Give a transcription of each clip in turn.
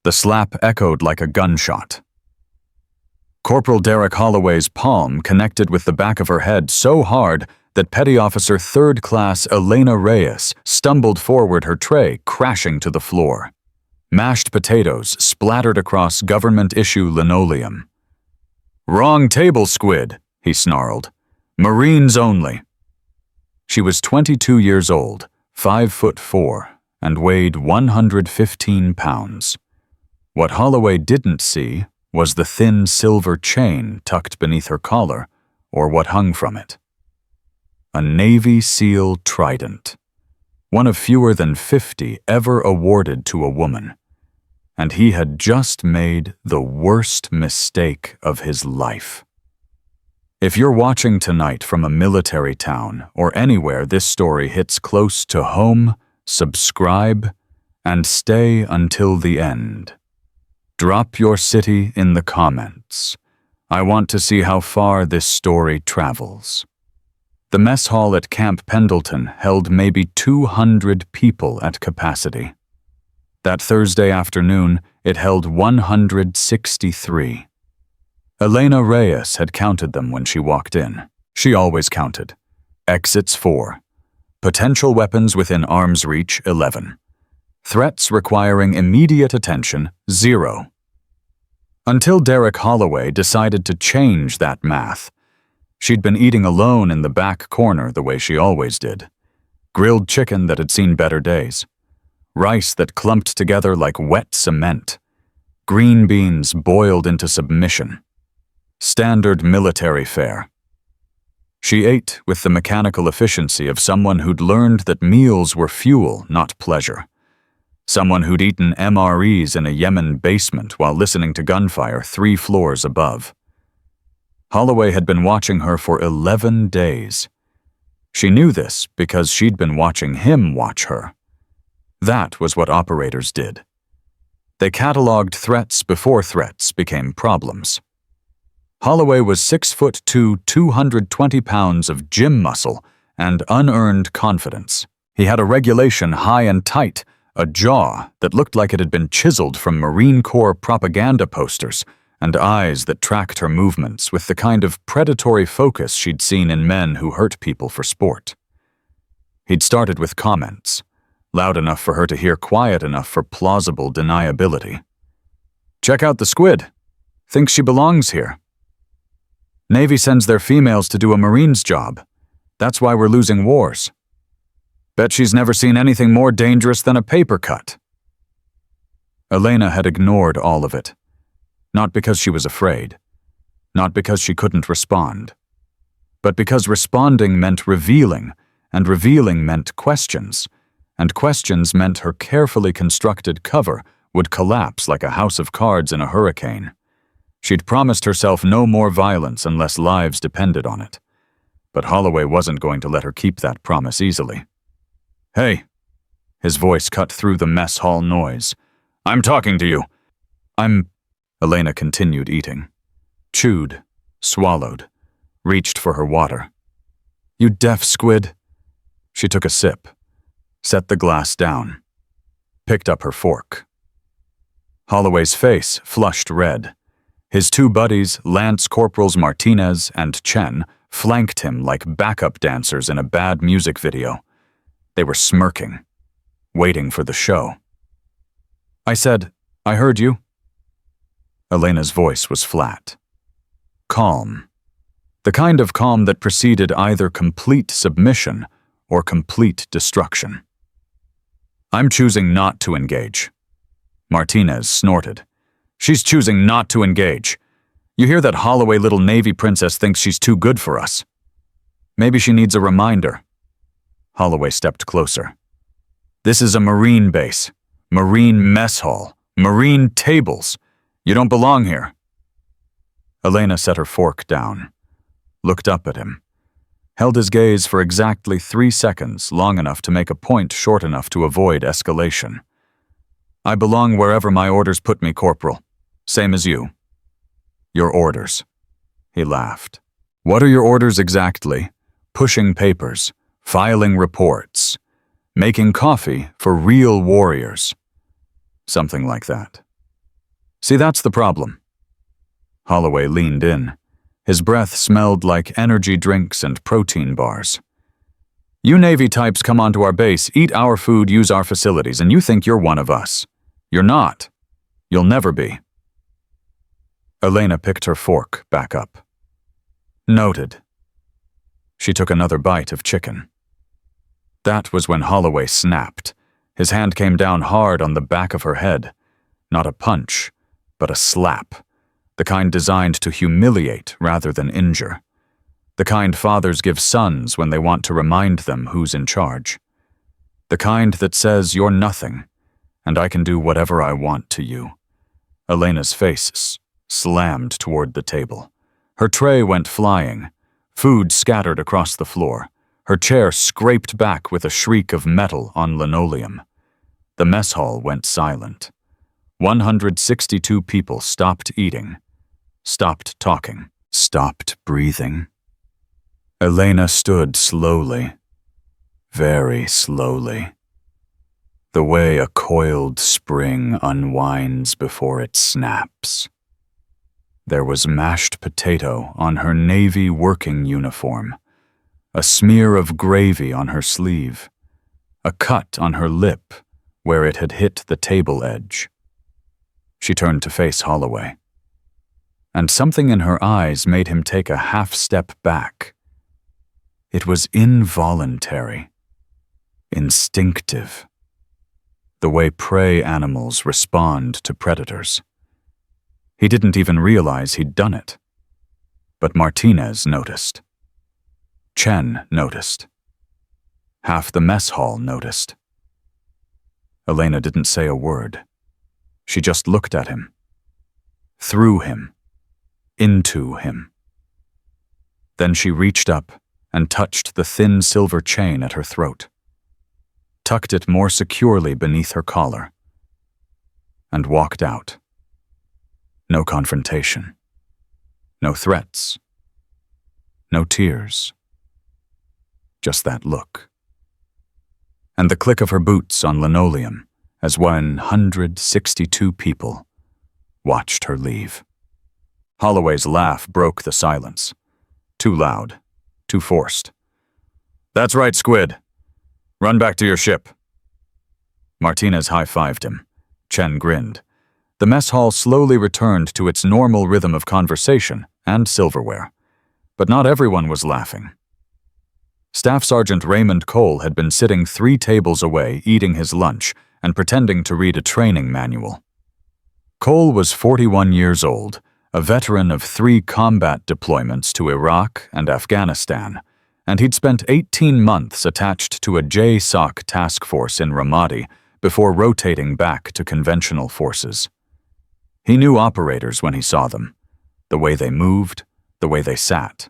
The slap echoed like a gunshot. Corporal Derek Holloway's palm connected with the back of her head so hard that Petty Officer Third Class Elena Reyes stumbled forward, her tray crashing to the floor. Mashed potatoes splattered across government-issue linoleum. "Wrong table, Squid," he snarled. "Marines only." She was 22 years old, 5'4", and weighed 115 pounds. What Holloway didn't see was the thin silver chain tucked beneath her collar, or what hung from it. A Navy SEAL trident, one of fewer than 50 ever awarded to a woman. And he had just made the worst mistake of his life. If you're watching tonight from a military town or anywhere this story hits close to home, subscribe and stay until the end. Drop your city in the comments. I want to see how far this story travels. The mess hall at Camp Pendleton held maybe 200 people at capacity. That Thursday afternoon, it held 163. Elena Reyes had counted them when she walked in. She always counted. Exits 4. Potential weapons within arm's reach 11. Threats requiring immediate attention 0. Until Derek Holloway decided to change that math. She'd been eating alone in the back corner the way she always did. Grilled chicken that had seen better days. Rice that clumped together like wet cement. Green beans boiled into submission. Standard military fare. She ate with the mechanical efficiency of someone who'd learned that meals were fuel, not pleasure. Someone who'd eaten MREs in a Yemen basement while listening to gunfire 3 floors above. Holloway had been watching her for 11 days. She knew this because she'd been watching him watch her. That was what operators did. They cataloged threats before threats became problems. Holloway was 6'2", 220 pounds of gym muscle and unearned confidence. He had a regulation high and tight, a jaw that looked like it had been chiseled from Marine Corps propaganda posters, and eyes that tracked her movements with the kind of predatory focus she'd seen in men who hurt people for sport. He'd started with comments, loud enough for her to hear, quiet enough for plausible deniability. "Check out the squid. Thinks she belongs here. Navy sends their females to do a Marine's job. That's why we're losing wars. Bet she's never seen anything more dangerous than a paper cut." Elena had ignored all of it. Not because she was afraid. Not because she couldn't respond. But because responding meant revealing, and revealing meant questions, and questions meant her carefully constructed cover would collapse like a house of cards in a hurricane. She'd promised herself no more violence unless lives depended on it. But Holloway wasn't going to let her keep that promise easily. "Hey," his voice cut through the mess hall noise. "I'm talking to you. Elena continued eating. Chewed, swallowed, reached for her water. "You deaf squid." She took a sip, set the glass down, picked up her fork. Holloway's face flushed red. His 2 buddies, Lance Corporals Martinez and Chen, flanked him like backup dancers in a bad music video. They were smirking, waiting for the show. "I said, I heard you." Elena's voice was flat. Calm. The kind of calm that preceded either complete submission or complete destruction. "I'm choosing not to engage." Martinez snorted. "She's choosing not to engage. You hear that Holloway little Navy princess thinks she's too good for us. Maybe she needs a reminder." Holloway stepped closer. "This is a Marine base, Marine mess hall, Marine tables. You don't belong here." Elena set her fork down, looked up at him, held his gaze for exactly 3 seconds, long enough to make a point short enough to avoid escalation. "I belong wherever my orders put me, Corporal. Same as you." "Your orders." He laughed. "What are your orders exactly? Pushing papers, filing reports, making coffee for real warriors." "Something like that." See, that's the problem. Holloway leaned in. His breath smelled like energy drinks and protein bars. You Navy types come onto our base, eat our food, use our facilities, and you think you're one of us. You're not. You'll never be. Elena picked her fork back up. Noted. She took another bite of chicken. That was when Holloway snapped. His hand came down hard on the back of her head. Not a punch, but a slap. The kind designed to humiliate rather than injure. The kind fathers give sons when they want to remind them who's in charge. The kind that says you're nothing, and I can do whatever I want to you. Elena's face slammed toward the table. Her tray went flying. Food scattered across the floor. Her chair scraped back with a shriek of metal on linoleum. The mess hall went silent. 162 people stopped eating, stopped talking, stopped breathing. Elena stood slowly, very slowly, the way a coiled spring unwinds before it snaps. There was mashed potato on her Navy working uniform, a smear of gravy on her sleeve, a cut on her lip where it had hit the table edge. She turned to face Holloway, and something in her eyes made him take a half step back. It was involuntary, instinctive, the way prey animals respond to predators. He didn't even realize he'd done it. But Martinez noticed. Chen noticed. Half the mess hall noticed. Elena didn't say a word. She just looked at him. Through him. Into him. Then she reached up and touched the thin silver chain at her throat, tucked it more securely beneath her collar, and walked out. No confrontation. No threats. No tears. Just that look. And the click of her boots on linoleum as 162 people watched her leave. Holloway's laugh broke the silence. Too loud. Too forced. That's right, Squid. Run back to your ship. Martinez high-fived him. Chen grinned. The mess hall slowly returned to its normal rhythm of conversation and silverware. But not everyone was laughing. Staff Sergeant Raymond Cole had been sitting 3 tables away eating his lunch and pretending to read a training manual. Cole was 41 years old, a veteran of 3 combat deployments to Iraq and Afghanistan, and he'd spent 18 months attached to a JSOC task force in Ramadi before rotating back to conventional forces. He knew operators when he saw them, the way they moved, the way they sat,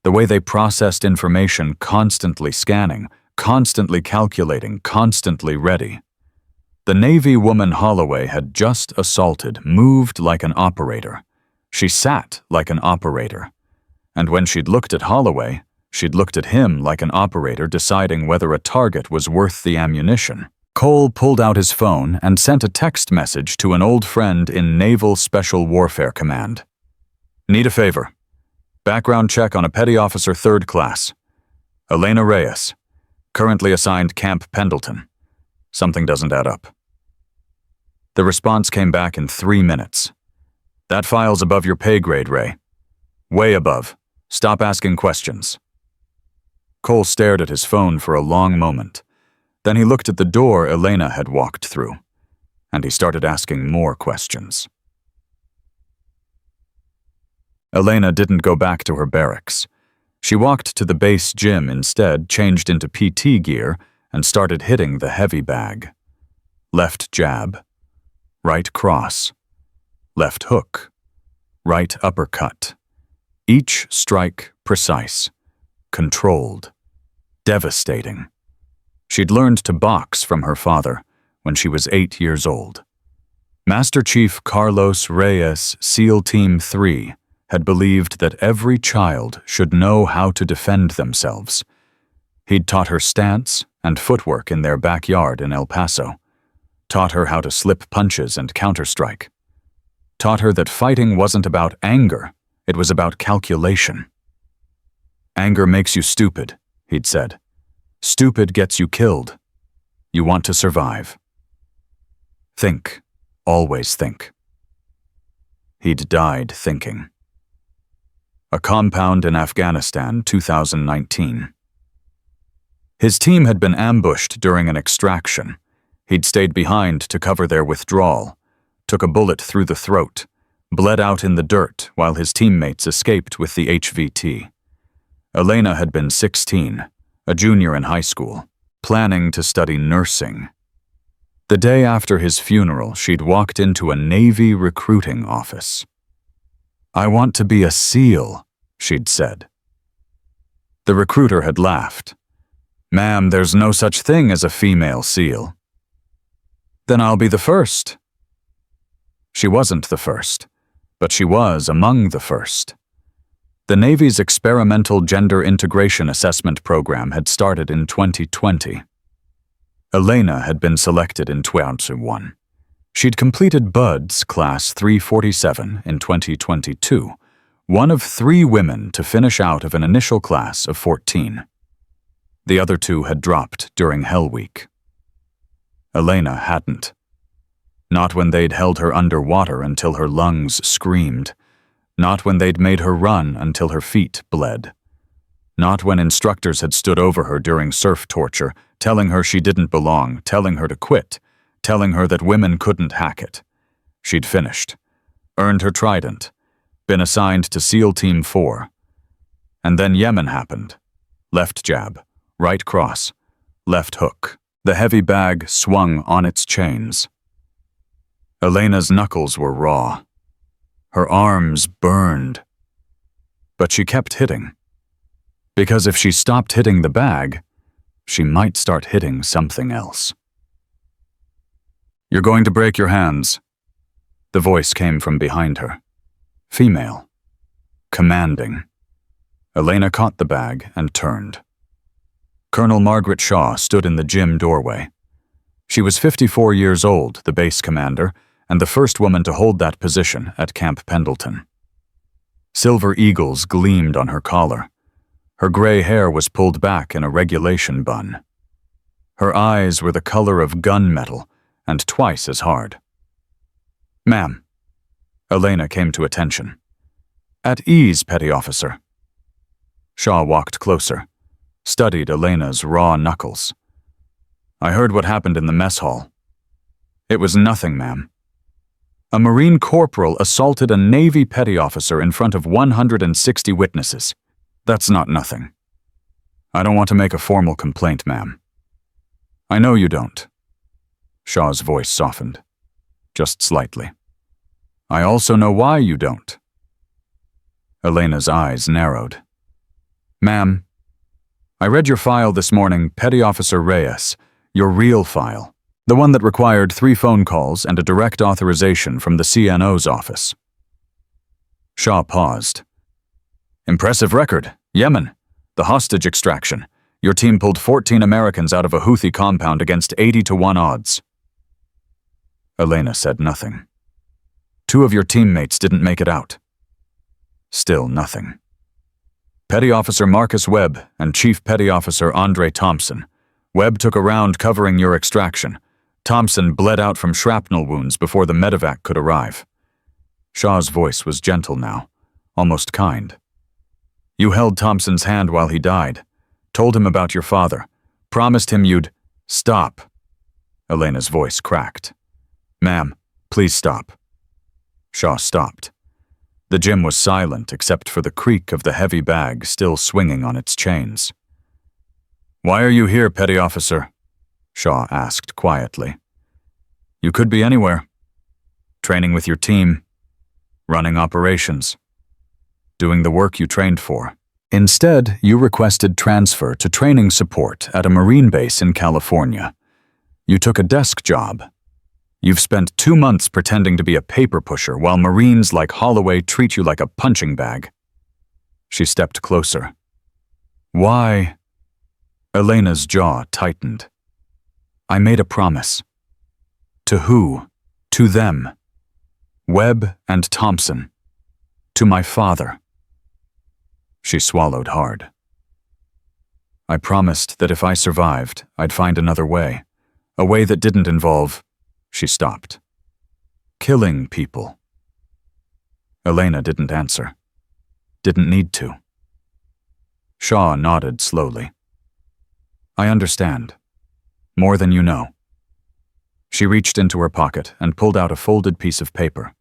the way they processed information, constantly scanning, constantly calculating, constantly ready. The Navy woman Holloway had just assaulted, moved like an operator. She sat like an operator. And when she'd looked at Holloway, she'd looked at him like an operator deciding whether a target was worth the ammunition. Cole pulled out his phone and sent a text message to an old friend in Naval Special Warfare Command. Need a favor. Background check on a petty officer 3rd class. Elena Reyes. Currently assigned Camp Pendleton. Something doesn't add up. The response came back in 3 minutes. That file's above your pay grade, Ray. Way above. Stop asking questions. Cole stared at his phone for a long moment. Then he looked at the door Elena had walked through, and he started asking more questions. Elena didn't go back to her barracks. She walked to the base gym instead, changed into PT gear, and started hitting the heavy bag. Left jab, right cross, left hook, right uppercut. Each strike precise, controlled, devastating. She'd learned to box from her father when she was 8 years old. Master Chief Carlos Reyes, SEAL Team 3, had believed that every child should know how to defend themselves. He'd taught her stance and footwork in their backyard in El Paso, taught her how to slip punches and counterstrike. taught her that fighting wasn't about anger, it was about calculation. Anger makes you stupid, he'd said. Stupid gets you killed. You want to survive. Think. Always think. He'd died thinking. A compound in Afghanistan, 2019. His team had been ambushed during an extraction. He'd stayed behind to cover their withdrawal, took a bullet through the throat, bled out in the dirt while his teammates escaped with the HVT. Elena had been 16, a junior in high school, planning to study nursing. The day after his funeral, she'd walked into a Navy recruiting office. "I want to be a SEAL," she'd said. The recruiter had laughed. "Ma'am, there's no such thing as a female SEAL." "Then I'll be the first." She wasn't the first, but she was among the first. The Navy's experimental gender integration assessment program had started in 2020. Elena had been selected in 2021. She'd completed BUDS Class 347 in 2022, one of 3 women to finish out of an initial class of 14. The other 2 had dropped during Hell Week. Elena hadn't. Not when they'd held her underwater until her lungs screamed. Not when they'd made her run until her feet bled. Not when instructors had stood over her during surf torture, telling her she didn't belong, telling her to quit, telling her that women couldn't hack it. She'd finished, earned her trident, been assigned to SEAL Team 4. And then Yemen happened. Left jab, right cross, left hook. The heavy bag swung on its chains. Elena's knuckles were raw. Her arms burned. But she kept hitting. Because if she stopped hitting the bag, she might start hitting something else. "You're going to break your hands." The voice came from behind her. Female. Commanding. Elena caught the bag and turned. Colonel Margaret Shaw stood in the gym doorway. She was 54 years old, the base commander, and the first woman to hold that position at Camp Pendleton. Silver eagles gleamed on her collar. Her gray hair was pulled back in a regulation bun. Her eyes were the color of gunmetal and twice as hard. "Ma'am." Elena came to attention. "At ease, petty officer." Shaw walked closer, studied Elena's raw knuckles. "I heard what happened in the mess hall." "It was nothing, ma'am." A Marine corporal assaulted a Navy petty officer in front of 160 witnesses. That's not nothing. I don't want to make a formal complaint, ma'am. "I know you don't." Shaw's voice softened, just slightly. "I also know why you don't." Elena's eyes narrowed. "Ma'am, I read your file this morning, Petty Officer Reyes, your real file. The one that required 3 phone calls and a direct authorization from the CNO's office." Shaw paused. "Impressive record. Yemen. The hostage extraction. Your team pulled 14 Americans out of a Houthi compound against 80-1 odds." Elena said nothing. "2 of your teammates didn't make it out." Still nothing. "Petty Officer Marcus Webb and Chief Petty Officer Andre Thompson. Webb took a round covering your extraction. Thompson bled out from shrapnel wounds before the medevac could arrive." Shaw's voice was gentle now, almost kind. "You held Thompson's hand while he died, told him about your father, promised him you'd—" "Stop." Elena's voice cracked. "Ma'am, please stop." Shaw stopped. The gym was silent except for the creak of the heavy bag still swinging on its chains. "Why are you here, Petty Officer?" Shaw asked quietly. "You could be anywhere. Training with your team, running operations, doing the work you trained for. Instead, you requested transfer to training support at a Marine base in California. You took a desk job. You've spent 2 months pretending to be a paper pusher while Marines like Holloway treat you like a punching bag." She stepped closer. "Why?" Elena's jaw tightened. "I made a promise." "To who?" "To them." Webb and Thompson. To my father. She swallowed hard. I promised that if I survived, I'd find another way. A way that didn't involve— She stopped. Killing people. Elena didn't answer. Didn't need to. Shaw nodded slowly. I understand. More than you know. She reached into her pocket and pulled out a folded piece of paper.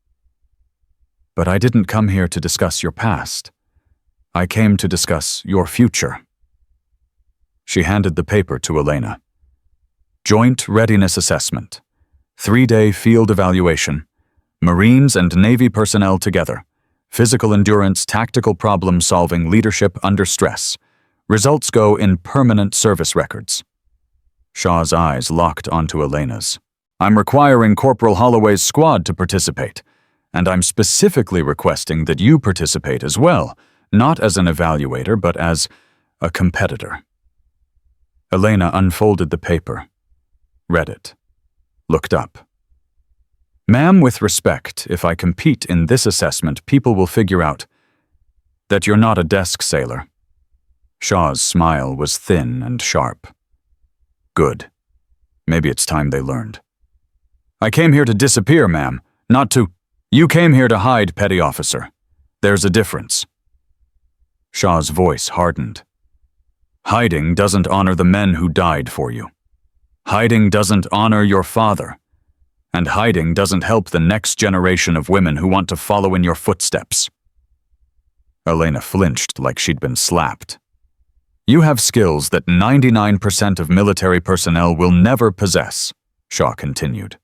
But I didn't come here to discuss your past. I came to discuss your future. She handed the paper to Elena. Joint Readiness Assessment. 3-day field evaluation. Marines and Navy personnel together. Physical endurance, tactical problem-solving, leadership under stress. Results go in permanent service records. Shaw's eyes locked onto Elena's. I'm requiring Corporal Holloway's squad to participate, and I'm specifically requesting that you participate as well, not as an evaluator, but as a competitor. Elena unfolded the paper, read it, looked up. Ma'am, with respect, if I compete in this assessment, people will figure out that you're not a desk sailor. Shaw's smile was thin and sharp. Good. Maybe it's time they learned. I came here to disappear, ma'am, not to— You came here to hide, petty officer. There's a difference. Shaw's voice hardened. Hiding doesn't honor the men who died for you. Hiding doesn't honor your father. And hiding doesn't help the next generation of women who want to follow in your footsteps. Elena flinched like she'd been slapped. You have skills that 99% of military personnel will never possess, Shaw continued.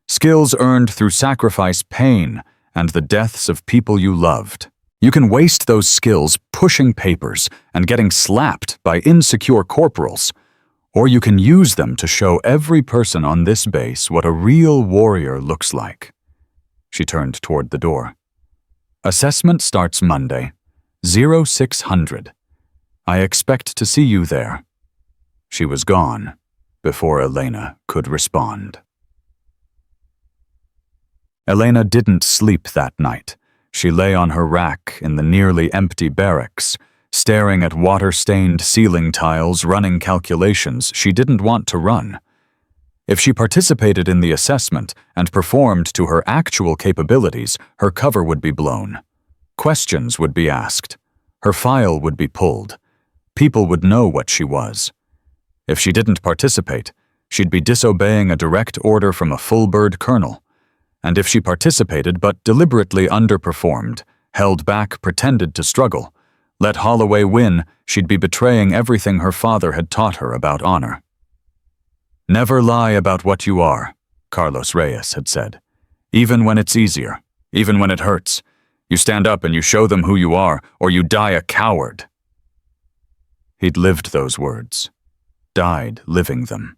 Skills earned through sacrifice, pain, and the deaths of people you loved. You can waste those skills pushing papers and getting slapped by insecure corporals, or you can use them to show every person on this base what a real warrior looks like. She turned toward the door. Assessment starts Monday, 0600. I expect to see you there. She was gone before Elena could respond. Elena didn't sleep that night. She lay on her rack in the nearly empty barracks, staring at water-stained ceiling tiles, running calculations she didn't want to run. If she participated in the assessment and performed to her actual capabilities, her cover would be blown. Questions would be asked. Her file would be pulled. People would know what she was. If she didn't participate, she'd be disobeying a direct order from a full-bird colonel. And if she participated but deliberately underperformed, held back, pretended to struggle, let Holloway win, she'd be betraying everything her father had taught her about honor. Never lie about what you are, Carlos Reyes had said. Even when it's easier, even when it hurts, you stand up and you show them who you are, or you die a coward. He'd lived those words, died living them.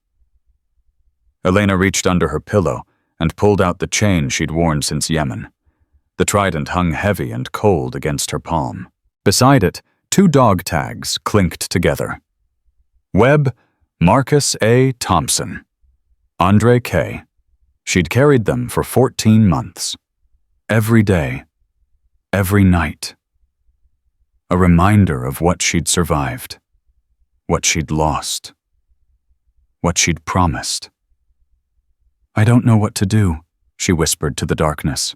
Elena reached under her pillow and pulled out the chain she'd worn since Yemen. The trident hung heavy and cold against her palm. Beside it, 2 dog tags clinked together. Webb, Marcus A. Thompson. Andre K. She'd carried them for 14 months. Every day. Every night. A reminder of what she'd survived. What she'd lost. What she'd promised. I don't know what to do, she whispered to the darkness.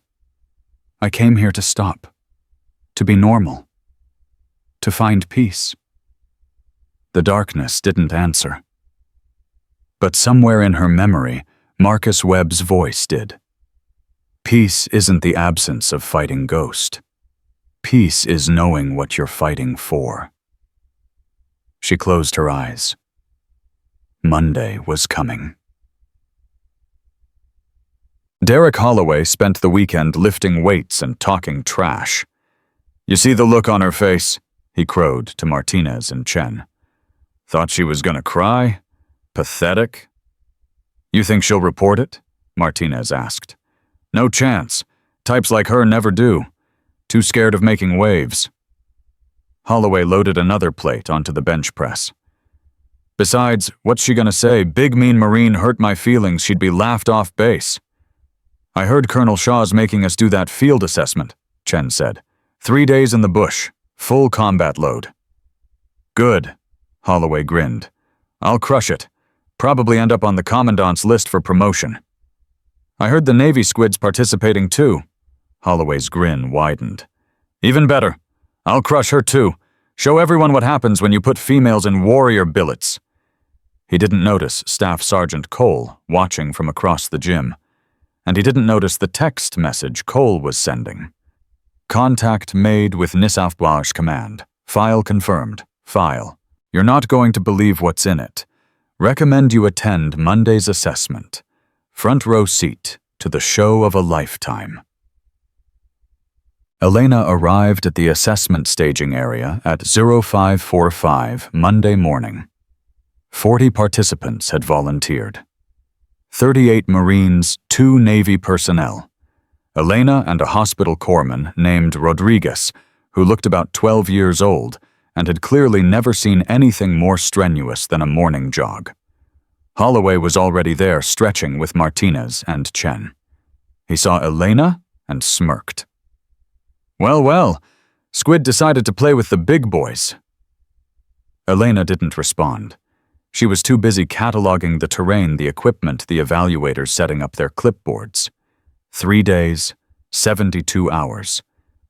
I came here to stop. To be normal. To find peace. The darkness didn't answer. But somewhere in her memory, Marcus Webb's voice did. Peace isn't the absence of fighting ghost. Peace is knowing what you're fighting for. She closed her eyes. Monday was coming. Derek Holloway spent the weekend lifting weights and talking trash. You see the look on her face? He crowed to Martinez and Chen. Thought she was gonna cry? Pathetic? You think she'll report it? Martinez asked. No chance. Types like her never do. Too scared of making waves. Holloway loaded another plate onto the bench press. Besides, what's she gonna say? Big mean Marine hurt my feelings, she'd be laughed off base. I heard Colonel Shaw's making us do that field assessment, Chen said. 3 days in the bush, full combat load. Good, Holloway grinned. I'll crush it. Probably end up on the commandant's list for promotion. I heard the Navy squid's participating too. Holloway's grin widened. Even better. I'll crush her too. Show everyone what happens when you put females in warrior billets. He didn't notice Staff Sergeant Cole watching from across the gym. And he didn't notice the text message Cole was sending. Contact made with Nisaufbausch Command. File confirmed. File. You're not going to believe what's in it. Recommend you attend Monday's assessment. Front row seat to the show of a lifetime. Elena arrived at the assessment staging area at 0545 Monday morning. 40 participants had volunteered. 38 Marines, 2 Navy personnel. Elena and a hospital corpsman named Rodriguez, who looked about 12 years old and had clearly never seen anything more strenuous than a morning jog. Holloway was already there stretching with Martinez and Chen. He saw Elena and smirked. Well, Squid decided to play with the big boys. Elena didn't respond. She was too busy cataloging the terrain, the equipment, the evaluators setting up their clipboards. 3 days, 72 hours.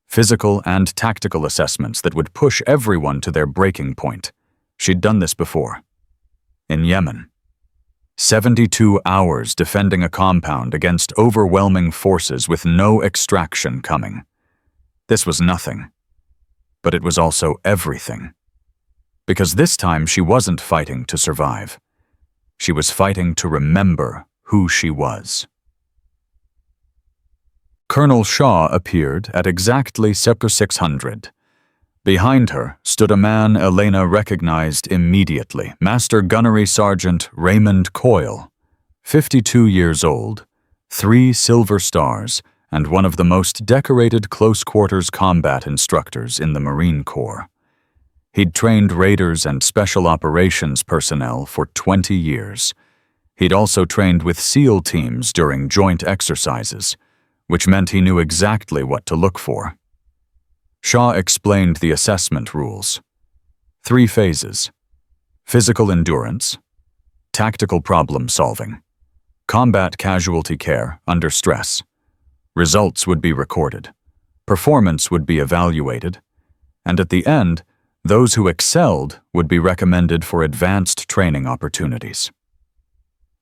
Physical and tactical assessments that would push everyone to their breaking point. She'd done this before. In Yemen. 72 hours defending a compound against overwhelming forces with no extraction coming. This was nothing. But it was also everything. Because this time she wasn't fighting to survive. She was fighting to remember who she was. Colonel Shaw appeared at exactly circa 600. Behind her stood a man Elena recognized immediately, Master Gunnery Sergeant Raymond Coyle, 52 years old, 3 silver stars, and one of the most decorated close-quarters combat instructors in the Marine Corps. He'd trained raiders and special operations personnel for 20 years. He'd also trained with SEAL teams during joint exercises, which meant he knew exactly what to look for. Shaw explained the assessment rules. 3 phases: physical endurance, tactical problem solving, combat casualty care under stress. Results would be recorded, performance would be evaluated, and at the end, those who excelled would be recommended for advanced training opportunities.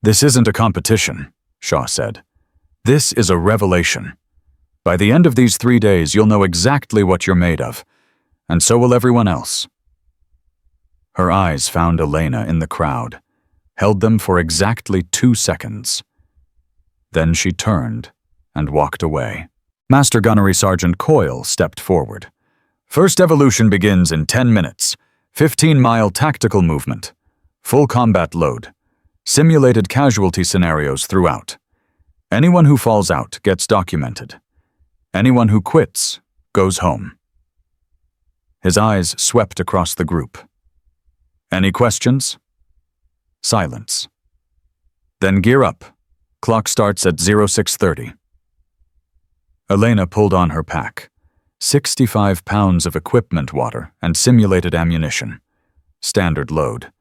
This isn't a competition, Shaw said. This is a revelation. By the end of these 3 days, you'll know exactly what you're made of, and so will everyone else. Her eyes found Elena in the crowd, held them for exactly 2 seconds. Then she turned and walked away. Master Gunnery Sergeant Coyle stepped forward. First evolution begins in 10 minutes. 15-mile tactical movement. Full combat load. Simulated casualty scenarios throughout. Anyone who falls out gets documented. Anyone who quits goes home. His eyes swept across the group. Any questions? Silence. Then gear up. Clock starts at 0630. Elena pulled on her pack. 65 pounds of equipment water and simulated ammunition. Standard load.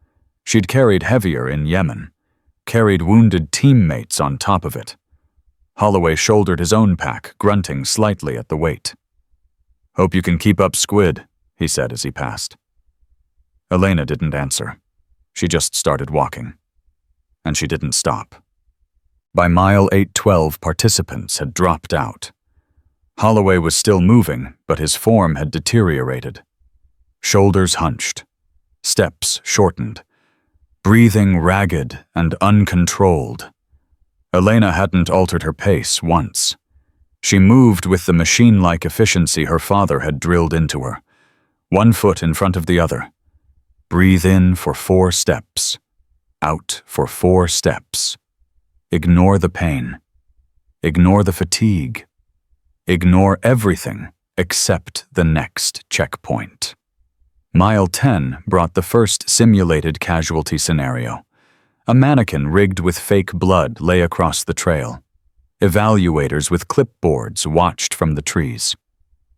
She'd carried heavier in Yemen. Carried wounded teammates on top of it. Holloway shouldered his own pack, grunting slightly at the weight. Hope you can keep up, Squid, he said as he passed. Elena didn't answer. She just started walking. And she didn't stop. By mile 812, participants had dropped out. Holloway was still moving, but his form had deteriorated. Shoulders hunched. Steps shortened. Breathing ragged and uncontrolled. Elena hadn't altered her pace once. She moved with the machine-like efficiency her father had drilled into her. 1 foot in front of the other. Breathe in for 4 steps. Out for 4 steps. Ignore the pain. Ignore the fatigue. Ignore everything except the next checkpoint. Mile 10 brought the first simulated casualty scenario. A mannequin rigged with fake blood lay across the trail. Evaluators with clipboards watched from the trees.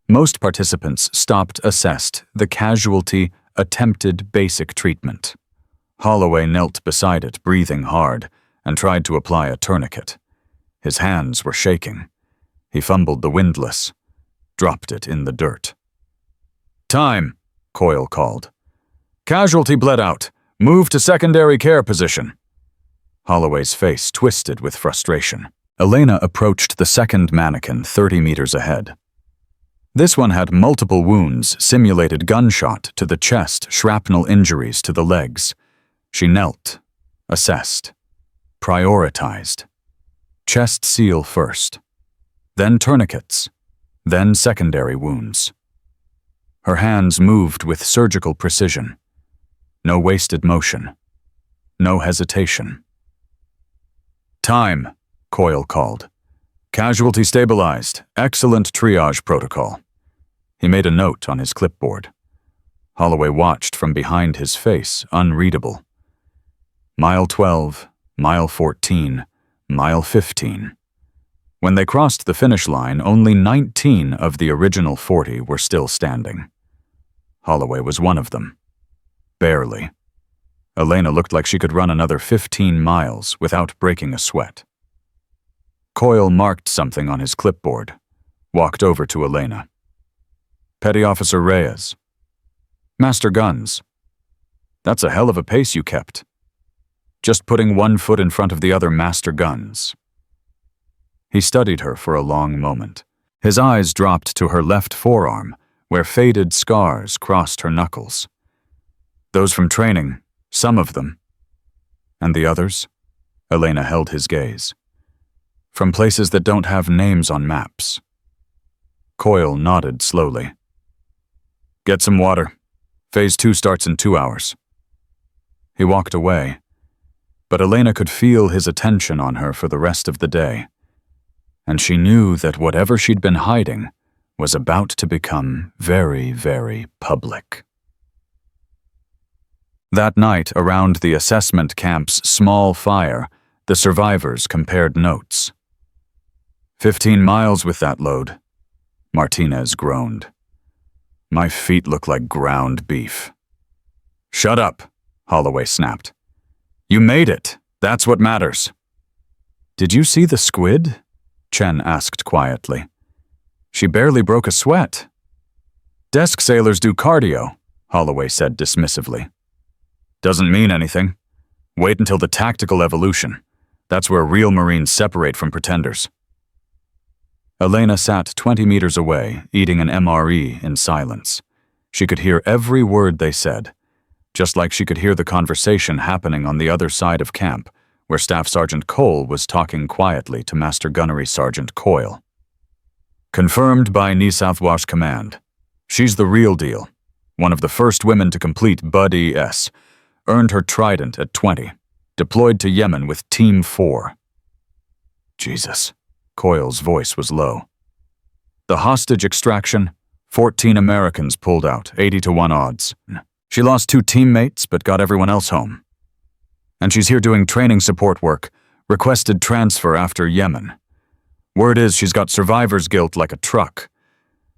Most participants stopped, assessed the casualty, attempted basic treatment. Holloway knelt beside it, breathing hard, and tried to apply a tourniquet. His hands were shaking. He fumbled the windlass, dropped it in the dirt. "Time," Coyle called. "Casualty bled out. Move to secondary care position." Holloway's face twisted with frustration. Elena approached the second mannequin 30 meters ahead. This one had multiple wounds, simulated gunshot to the chest, shrapnel injuries to the legs. She knelt, assessed, prioritized. Chest seal first, then tourniquets, then secondary wounds. Her hands moved with surgical precision. No wasted motion. No hesitation. "Time," Coyle called. "Casualty stabilized. Excellent triage protocol." He made a note on his clipboard. Holloway watched from behind his face, unreadable. Mile 12, mile 14, mile 15. When they crossed the finish line, only 19 of the original 40 were still standing. Holloway was one of them. Barely. Elena looked like she could run another 15 miles without breaking a sweat. Coyle marked something on his clipboard, walked over to Elena. "Petty Officer Reyes." "Master Guns." "That's a hell of a pace you kept." "Just putting one foot in front of the other, Master Guns." He studied her for a long moment. His eyes dropped to her left forearm, where faded scars crossed her knuckles. "Those from training, some of them." "And the others?" Elena held his gaze. "From places that don't have names on maps." Coyle nodded slowly. "Get some water. Phase 2 starts in 2 hours." He walked away, but Elena could feel his attention on her for the rest of the day, and she knew that whatever she'd been hiding was about to become very, very public. That night, around the assessment camp's small fire, the survivors compared notes. 15 miles with that load," Martinez groaned. "My feet look like ground beef." "Shut up," Holloway snapped. "You made it. That's what matters." "Did you see the squid?" Chen asked quietly. "She barely broke a sweat." "Desk sailors do cardio," Holloway said dismissively. "Doesn't mean anything. Wait until the tactical evolution. That's where real Marines separate from pretenders." Elena sat 20 meters away, eating an MRE in silence. She could hear every word they said, just like she could hear the conversation happening on the other side of camp, where Staff Sergeant Cole was talking quietly to Master Gunnery Sergeant Coyle. "Confirmed by New South Wash Command. She's the real deal. One of the first women to complete Bud ES. Earned her Trident at 20. Deployed to Yemen with Team 4. Jesus. Coyle's voice was low. "The hostage extraction, 14 Americans pulled out, 80-1 odds. She lost 2 teammates but got everyone else home. And she's here doing training support work, requested transfer after Yemen. Word is she's got survivor's guilt like a truck.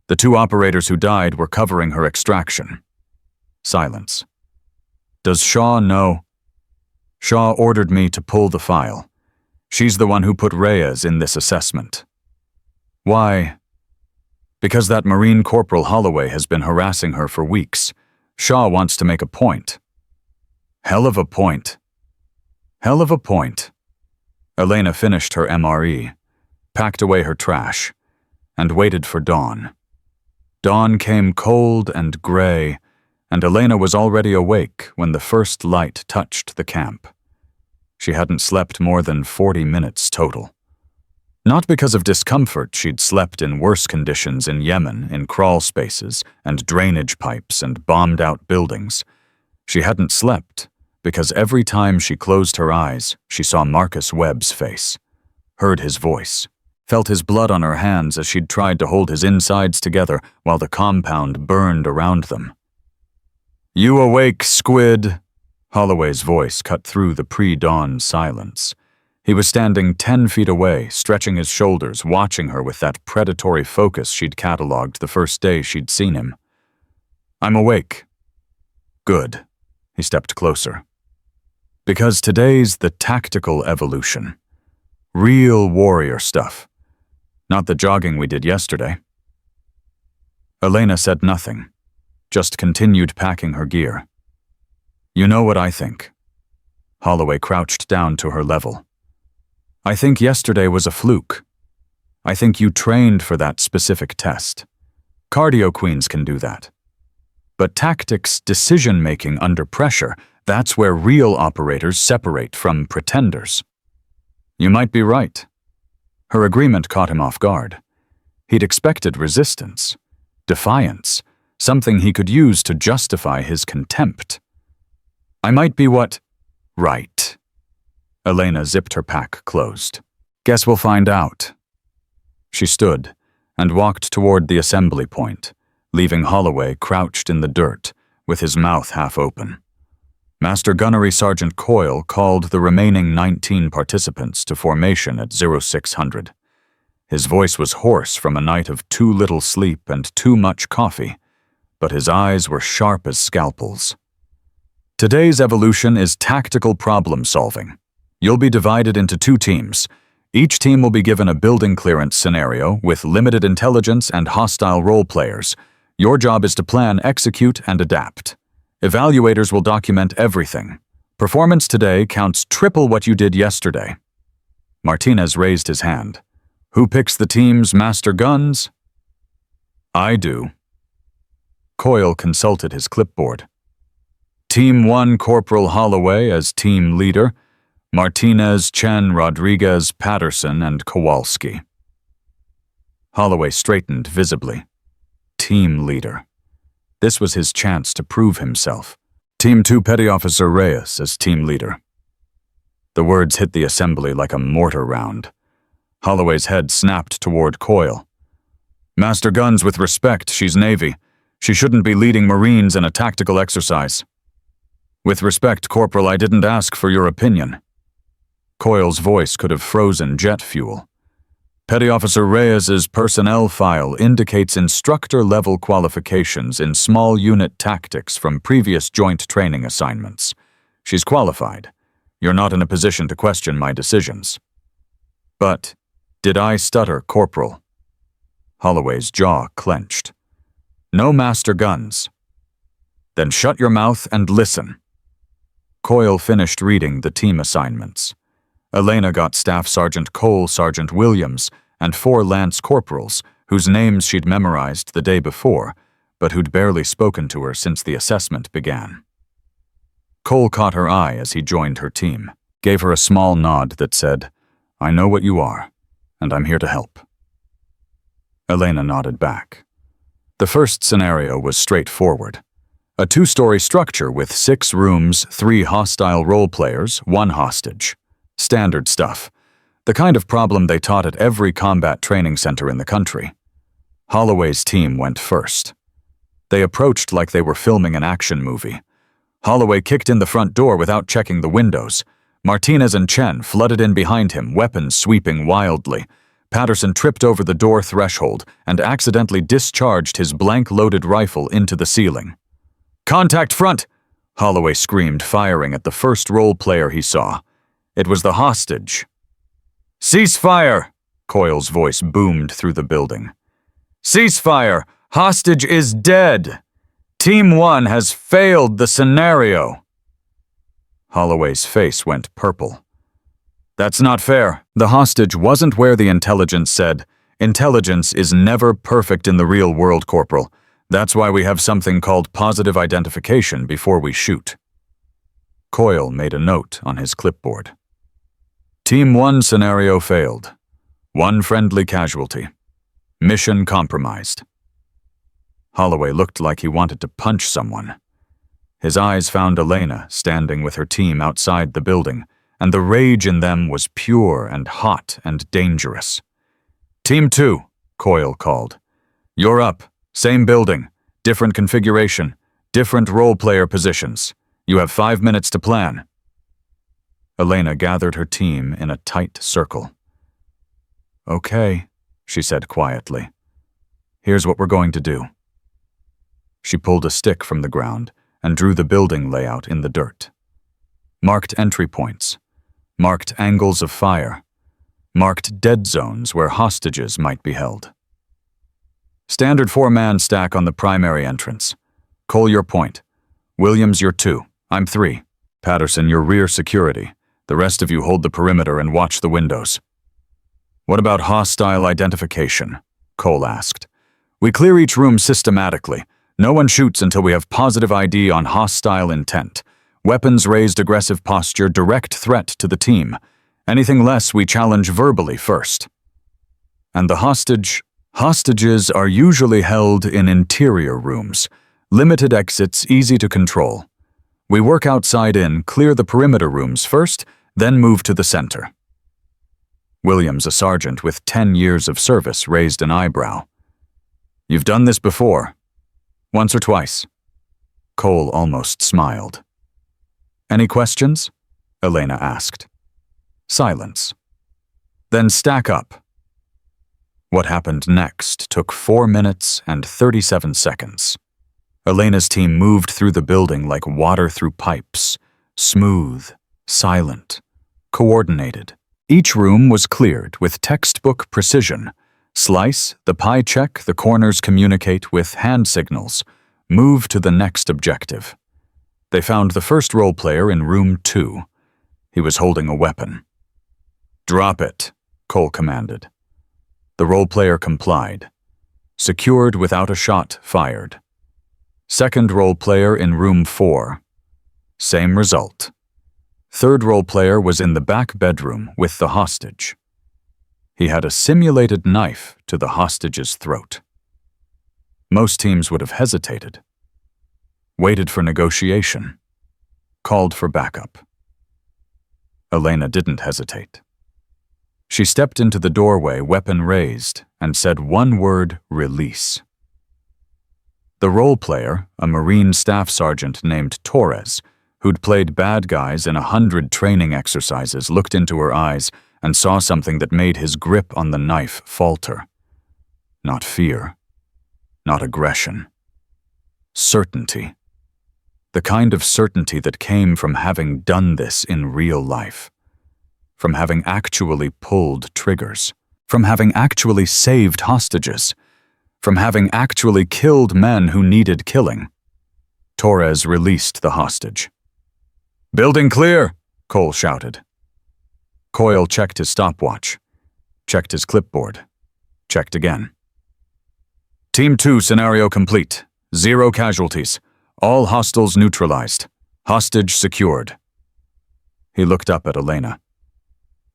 The 2 operators who died were covering her extraction." Silence. "Does Shaw know?" "Shaw ordered me to pull the file. She's the one who put Reyes in this assessment." "Why?" "Because that Marine Corporal Holloway has been harassing her for weeks. Shaw wants to make a point." "Hell of a point." "Hell of a point." Elena finished her MRE, packed away her trash, and waited for dawn. Dawn came cold and gray, and Elena was already awake when the first light touched the camp. She hadn't slept more than 40 minutes total. Not because of discomfort. She'd slept in worse conditions in Yemen, in crawl spaces and drainage pipes and bombed-out buildings. She hadn't slept because every time she closed her eyes, she saw Marcus Webb's face, heard his voice, felt his blood on her hands as she'd tried to hold his insides together while the compound burned around them. "You awake, squid?" Holloway's voice cut through the pre-dawn silence. He was standing 10 feet away, stretching his shoulders, watching her with that predatory focus she'd catalogued the first day she'd seen him. "I'm awake." "Good." He stepped closer. "Because today's the tactical evolution. Real warrior stuff. Not the jogging we did yesterday." Elena said nothing, just continued packing her gear. "You know what I think." Holloway crouched down to her level. "I think yesterday was a fluke. I think you trained for that specific test. Cardio queens can do that. But tactics, decision-making under pressure, that's where real operators separate from pretenders." "You might be right." Her agreement caught him off guard. He'd expected resistance, defiance, something he could use to justify his contempt. "I might be what—" "Right." Elena zipped her pack closed. "Guess we'll find out." She stood and walked toward the assembly point, leaving Holloway crouched in the dirt, with his mouth half open. Master Gunnery Sergeant Coyle called the remaining 19 participants to formation at 0600. His voice was hoarse from a night of too little sleep and too much coffee, but his eyes were sharp as scalpels. "Today's evolution is tactical problem solving. You'll be divided into 2 teams. Each team will be given a building clearance scenario with limited intelligence and hostile role players. Your job is to plan, execute, and adapt. Evaluators will document everything. Performance today counts triple what you did yesterday." Martinez raised his hand. "Who picks the team's master guns?" "I do." Coyle consulted his clipboard. Team 1 Corporal Holloway as team leader, Martinez, Chen, Rodriguez, Patterson, and Kowalski. Holloway straightened visibly. Team leader. This was his chance to prove himself. Team 2 Petty Officer Reyes as team leader. The words hit the assembly like a mortar round. Holloway's head snapped toward Coyle. "Master Guns, with respect, she's Navy. She shouldn't be leading Marines in a tactical exercise." "With respect, Corporal, I didn't ask for your opinion." Coyle's voice could have frozen jet fuel. "Petty Officer Reyes's personnel file indicates instructor-level qualifications in small unit tactics from previous joint training assignments. She's qualified. You're not in a position to question my decisions." "But, did I stutter, Corporal?" Holloway's jaw clenched. "No master guns." "Then shut your mouth and listen." Coyle finished reading the team assignments. Elena got Staff Sergeant Cole, Sergeant Williams, and 4 Lance Corporals, whose names she'd memorized the day before, but who'd barely spoken to her since the assessment began. Cole caught her eye as he joined her team, gave her a small nod that said, "I know what you are, and I'm here to help." Elena nodded back. The first scenario was straightforward. A 2-story structure with 6 rooms, 3 hostile role players, 1 hostage. Standard stuff. The kind of problem they taught at every combat training center in the country. Holloway's team went first. They approached like they were filming an action movie. Holloway kicked in the front door without checking the windows. Martinez and Chen flooded in behind him, weapons sweeping wildly. Patterson tripped over the door threshold and accidentally discharged his blank-loaded rifle into the ceiling. "Contact front!" Holloway screamed, firing at the first role player he saw. It was the hostage. "Cease fire!" Coyle's voice boomed through the building. "Cease fire! Hostage is dead! Team 1 has failed the scenario!" Holloway's face went purple. "That's not fair. The hostage wasn't where the intelligence said. Intelligence is never perfect in the real world, Corporal. That's why we have something called positive identification before we shoot." Coyle made a note on his clipboard. Team 1 scenario failed. 1 friendly casualty. Mission compromised. Holloway looked like he wanted to punch someone. His eyes found Elena standing with her team outside the building, and the rage in them was pure and hot and dangerous. "Team 2, Coyle called. "You're up. Same building, different configuration, different role player positions. You have 5 minutes to plan." Elena gathered her team in a tight circle. "Okay," she said quietly. "Here's what we're going to do." She pulled a stick from the ground and drew the building layout in the dirt. Marked entry points, marked angles of fire, marked dead zones where hostages might be held. Standard 4-man stack on the primary entrance. Cole, your point. Williams, you're 2. I'm 3. Patterson, your rear security. The rest of you hold the perimeter and watch the windows. What about hostile identification? Cole asked. We clear each room systematically. No one shoots until we have positive ID on hostile intent. Weapons raised, aggressive posture, direct threat to the team. Anything less we challenge verbally first. And the hostages are usually held in interior rooms. Limited exits, easy to control. We work outside in, clear the perimeter rooms first, then move to the center. Williams, a sergeant with 10 years of service, raised an eyebrow. You've done this before. Once or twice. Cole almost smiled. Any questions? Elena asked. Silence. Then stack up. What happened next took 4 minutes and 37 seconds. Elena's team moved through the building like water through pipes, smooth, silent, coordinated. Each room was cleared with textbook precision. Slice, the pie check, the corners communicate with hand signals. Move to the next objective. They found the first role player in room 2. He was holding a weapon. Drop it, Cole commanded. The role player complied. Secured without a shot fired. Second role player in room 4. Same result. Third role player was in the back bedroom with the hostage. He had a simulated knife to the hostage's throat. Most teams would have hesitated. Waited for negotiation. Called for backup. Elena didn't hesitate. She stepped into the doorway, weapon raised, and said one word, release. The role player, a Marine staff sergeant named Torres, who'd played bad guys in 100 training exercises, looked into her eyes and saw something that made his grip on the knife falter. Not fear. Not aggression. Certainty. The kind of certainty that came from having done this in real life. From having actually pulled triggers. From having actually saved hostages. From having actually killed men who needed killing. Torres released the hostage. Building clear, Cole shouted. Coyle checked his stopwatch. Checked his clipboard. Checked again. Team 2 scenario complete. 0 casualties. All hostiles neutralized. Hostage secured. He looked up at Elena.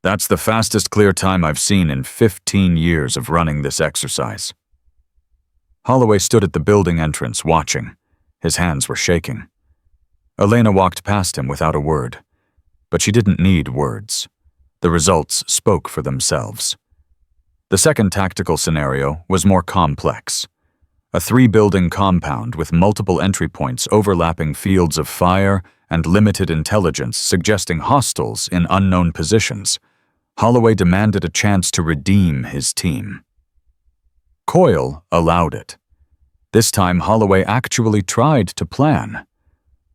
That's the fastest clear time I've seen in 15 years of running this exercise. Holloway stood at the building entrance watching. His hands were shaking. Elena walked past him without a word. But she didn't need words. The results spoke for themselves. The second tactical scenario was more complex. A 3-building compound with multiple entry points overlapping fields of fire and limited intelligence suggesting hostiles in unknown positions. Holloway demanded a chance to redeem his team. Coyle allowed it. This time Holloway actually tried to plan.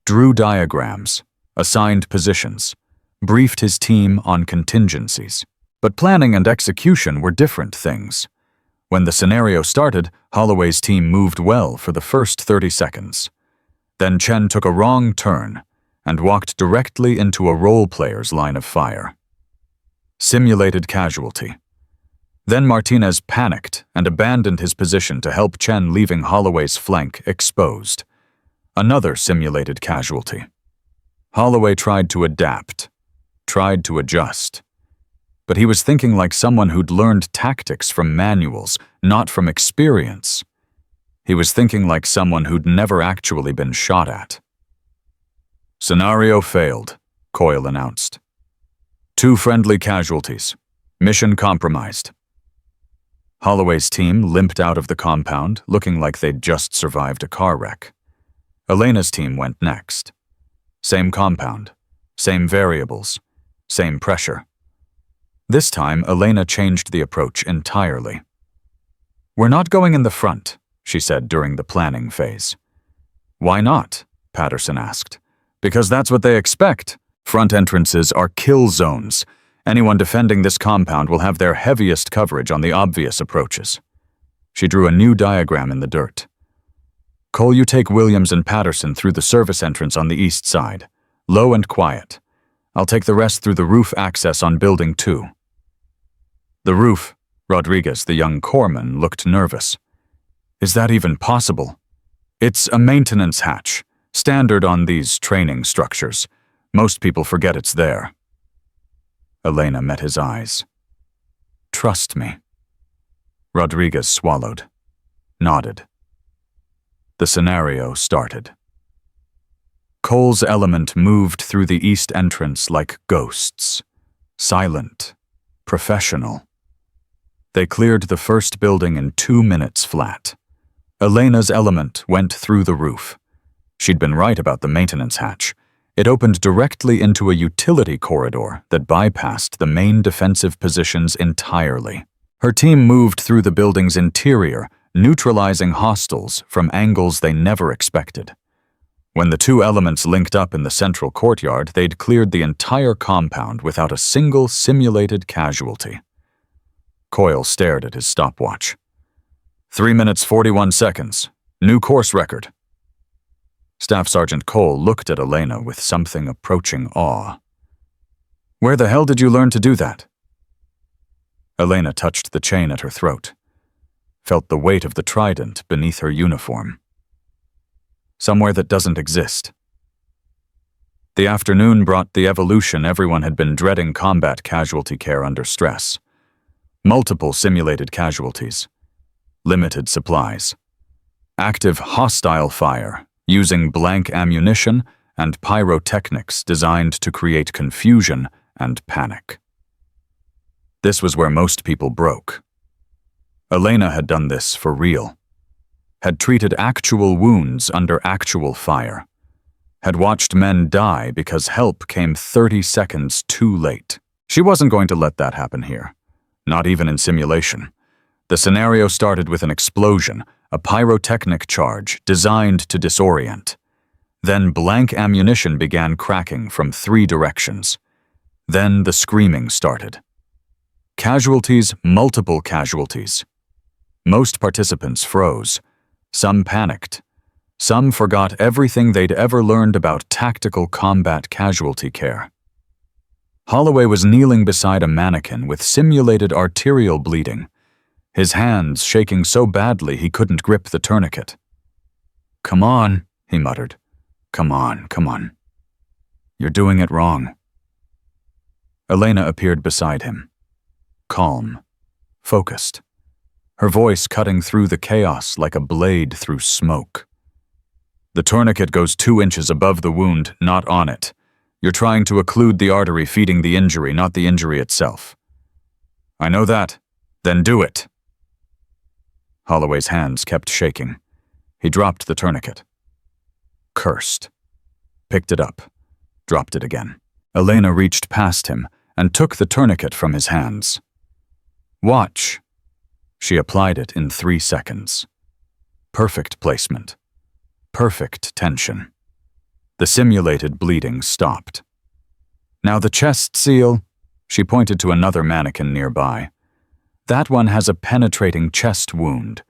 Drew diagrams, assigned positions, briefed his team on contingencies. But planning and execution were different things. When the scenario started, Holloway's team moved well for the first 30 seconds. Then Chen took a wrong turn and walked directly into a role player's line of fire. Simulated casualty. Then Martinez panicked and abandoned his position to help Chen, leaving Holloway's flank exposed. Another simulated casualty. Holloway tried to adapt, tried to adjust. But he was thinking like someone who'd learned tactics from manuals, not from experience. He was thinking like someone who'd never actually been shot at. Scenario failed, Coyle announced. 2 friendly casualties. Mission compromised. Holloway's team limped out of the compound, looking like they'd just survived a car wreck. Elena's team went next. Same compound, same variables, Same pressure. This time, Elena changed the approach entirely. "We're not going in the front," she said during the planning phase. "Why not?" Patterson asked. "Because that's what they expect. Front entrances are kill zones. Anyone defending this compound will have their heaviest coverage on the obvious approaches." She drew a new diagram in the dirt. "Cole, you take Williams and Patterson through the service entrance on the east side. Low and quiet. I'll take the rest through the roof access on Building 2. The roof. Rodriguez, the young corpsman, looked nervous. "Is that even possible?" "It's a maintenance hatch, standard on these training structures. Most people forget it's there." Elena met his eyes. "Trust me." Rodriguez swallowed, nodded. The scenario started. Cole's element moved through the east entrance like ghosts. Silent, professional. They cleared the first building in 2 minutes flat. Elena's element went through the roof. She'd been right about the maintenance hatch. It opened directly into a utility corridor that bypassed the main defensive positions entirely. Her team moved through the building's interior, neutralizing hostiles from angles they never expected. When the two elements linked up in the central courtyard, they'd cleared the entire compound without a single simulated casualty. Coyle stared at his stopwatch. 3 minutes 41 seconds. New course record. Staff Sergeant Cole looked at Elena with something approaching awe. "Where the hell did you learn to do that?" Elena touched the chain at her throat, felt the weight of the trident beneath her uniform. "Somewhere that doesn't exist." The afternoon brought the evolution everyone had been dreading: combat casualty care under stress. Multiple simulated casualties. Limited supplies. Active hostile fire, using blank ammunition and pyrotechnics designed to create confusion and panic. This was where most people broke. Elena had done this for real. Had treated actual wounds under actual fire. Had watched men die because help came 30 seconds too late. She wasn't going to let that happen here. Not even in simulation. The scenario started with an explosion, a pyrotechnic charge designed to disorient. Then blank ammunition began cracking from 3 directions. Then the screaming started. Casualties, multiple casualties. Most participants froze. Some panicked. Some forgot everything they'd ever learned about tactical combat casualty care. Holloway was kneeling beside a mannequin with simulated arterial bleeding, his hands shaking so badly he couldn't grip the tourniquet. "Come on," he muttered. Come on. You're doing it wrong." Elena appeared beside him, calm, focused, her voice cutting through the chaos like a blade through smoke. "The tourniquet goes 2 inches above the wound, not on it. You're trying to occlude the artery feeding the injury, not the injury itself." "I know that. Then do it." Holloway's hands kept shaking. He dropped the tourniquet. Cursed. Picked it up. Dropped it again. Elena reached past him and took the tourniquet from his hands. "Watch." She applied it in 3 seconds. Perfect placement. Perfect tension. The simulated bleeding stopped. "Now the chest seal," she pointed to another mannequin nearby. "That one has a penetrating chest wound.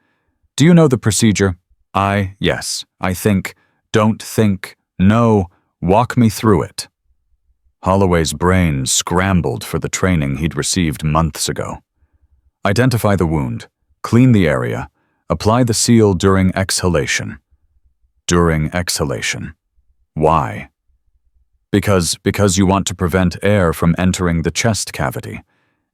Do you know the procedure?" Yes, I think, don't think, no, walk me through it." Holloway's brain scrambled for the training he'd received months ago. Identify the wound, clean the area, apply the seal during exhalation. During exhalation. Why? Because you want to prevent air from entering the chest cavity.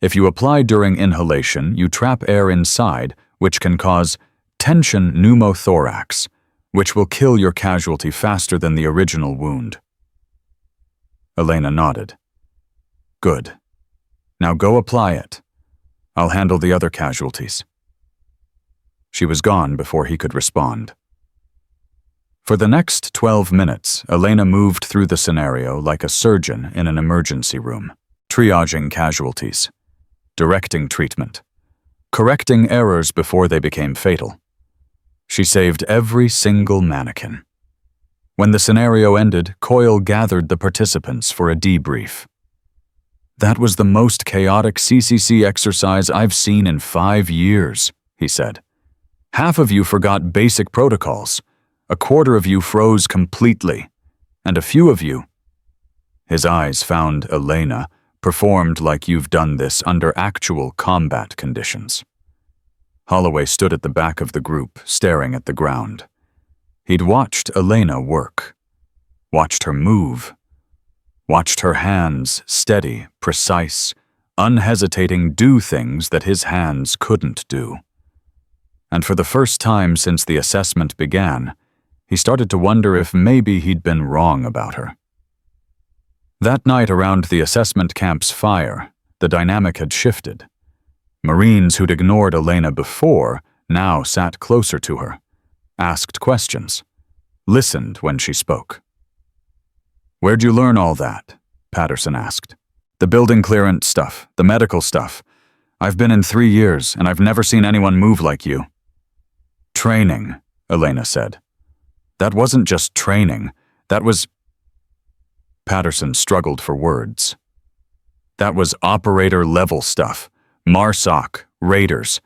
If you apply during inhalation, you trap air inside, which can cause tension pneumothorax, which will kill your casualty faster than the original wound. Elena nodded. "Good. Now go apply it. I'll handle the other casualties." She was gone before he could respond. For the next 12 minutes, Elena moved through the scenario like a surgeon in an emergency room. triaging casualties, directing treatment, correcting errors before they became fatal. She saved every single mannequin. When the scenario ended, Coyle gathered the participants for a debrief. "That was the most chaotic CCC exercise I've seen in 5 years," he said. "Half of you forgot basic protocols, a quarter of you froze completely, and a few of you—" His eyes found Elena, "performed like you've done this under actual combat conditions." Holloway stood at the back of the group, staring at the ground. He'd watched Elena work, watched her move, watched her hands steady, precise, unhesitating do things that his hands couldn't do. And for the first time since the assessment began, he started to wonder if maybe he'd been wrong about her. That night around the assessment camp's fire, the dynamic had shifted. Marines who'd ignored Elena before now sat closer to her, asked questions, listened when she spoke. "Where'd you learn all that?" Patterson asked. "The building clearance stuff, the medical stuff. I've been in 3 years, and I've never seen anyone move like you." "Training," Elena said. "That wasn't just training. That was—" Patterson struggled for words. "That was operator-level stuff. MARSOC, Raiders,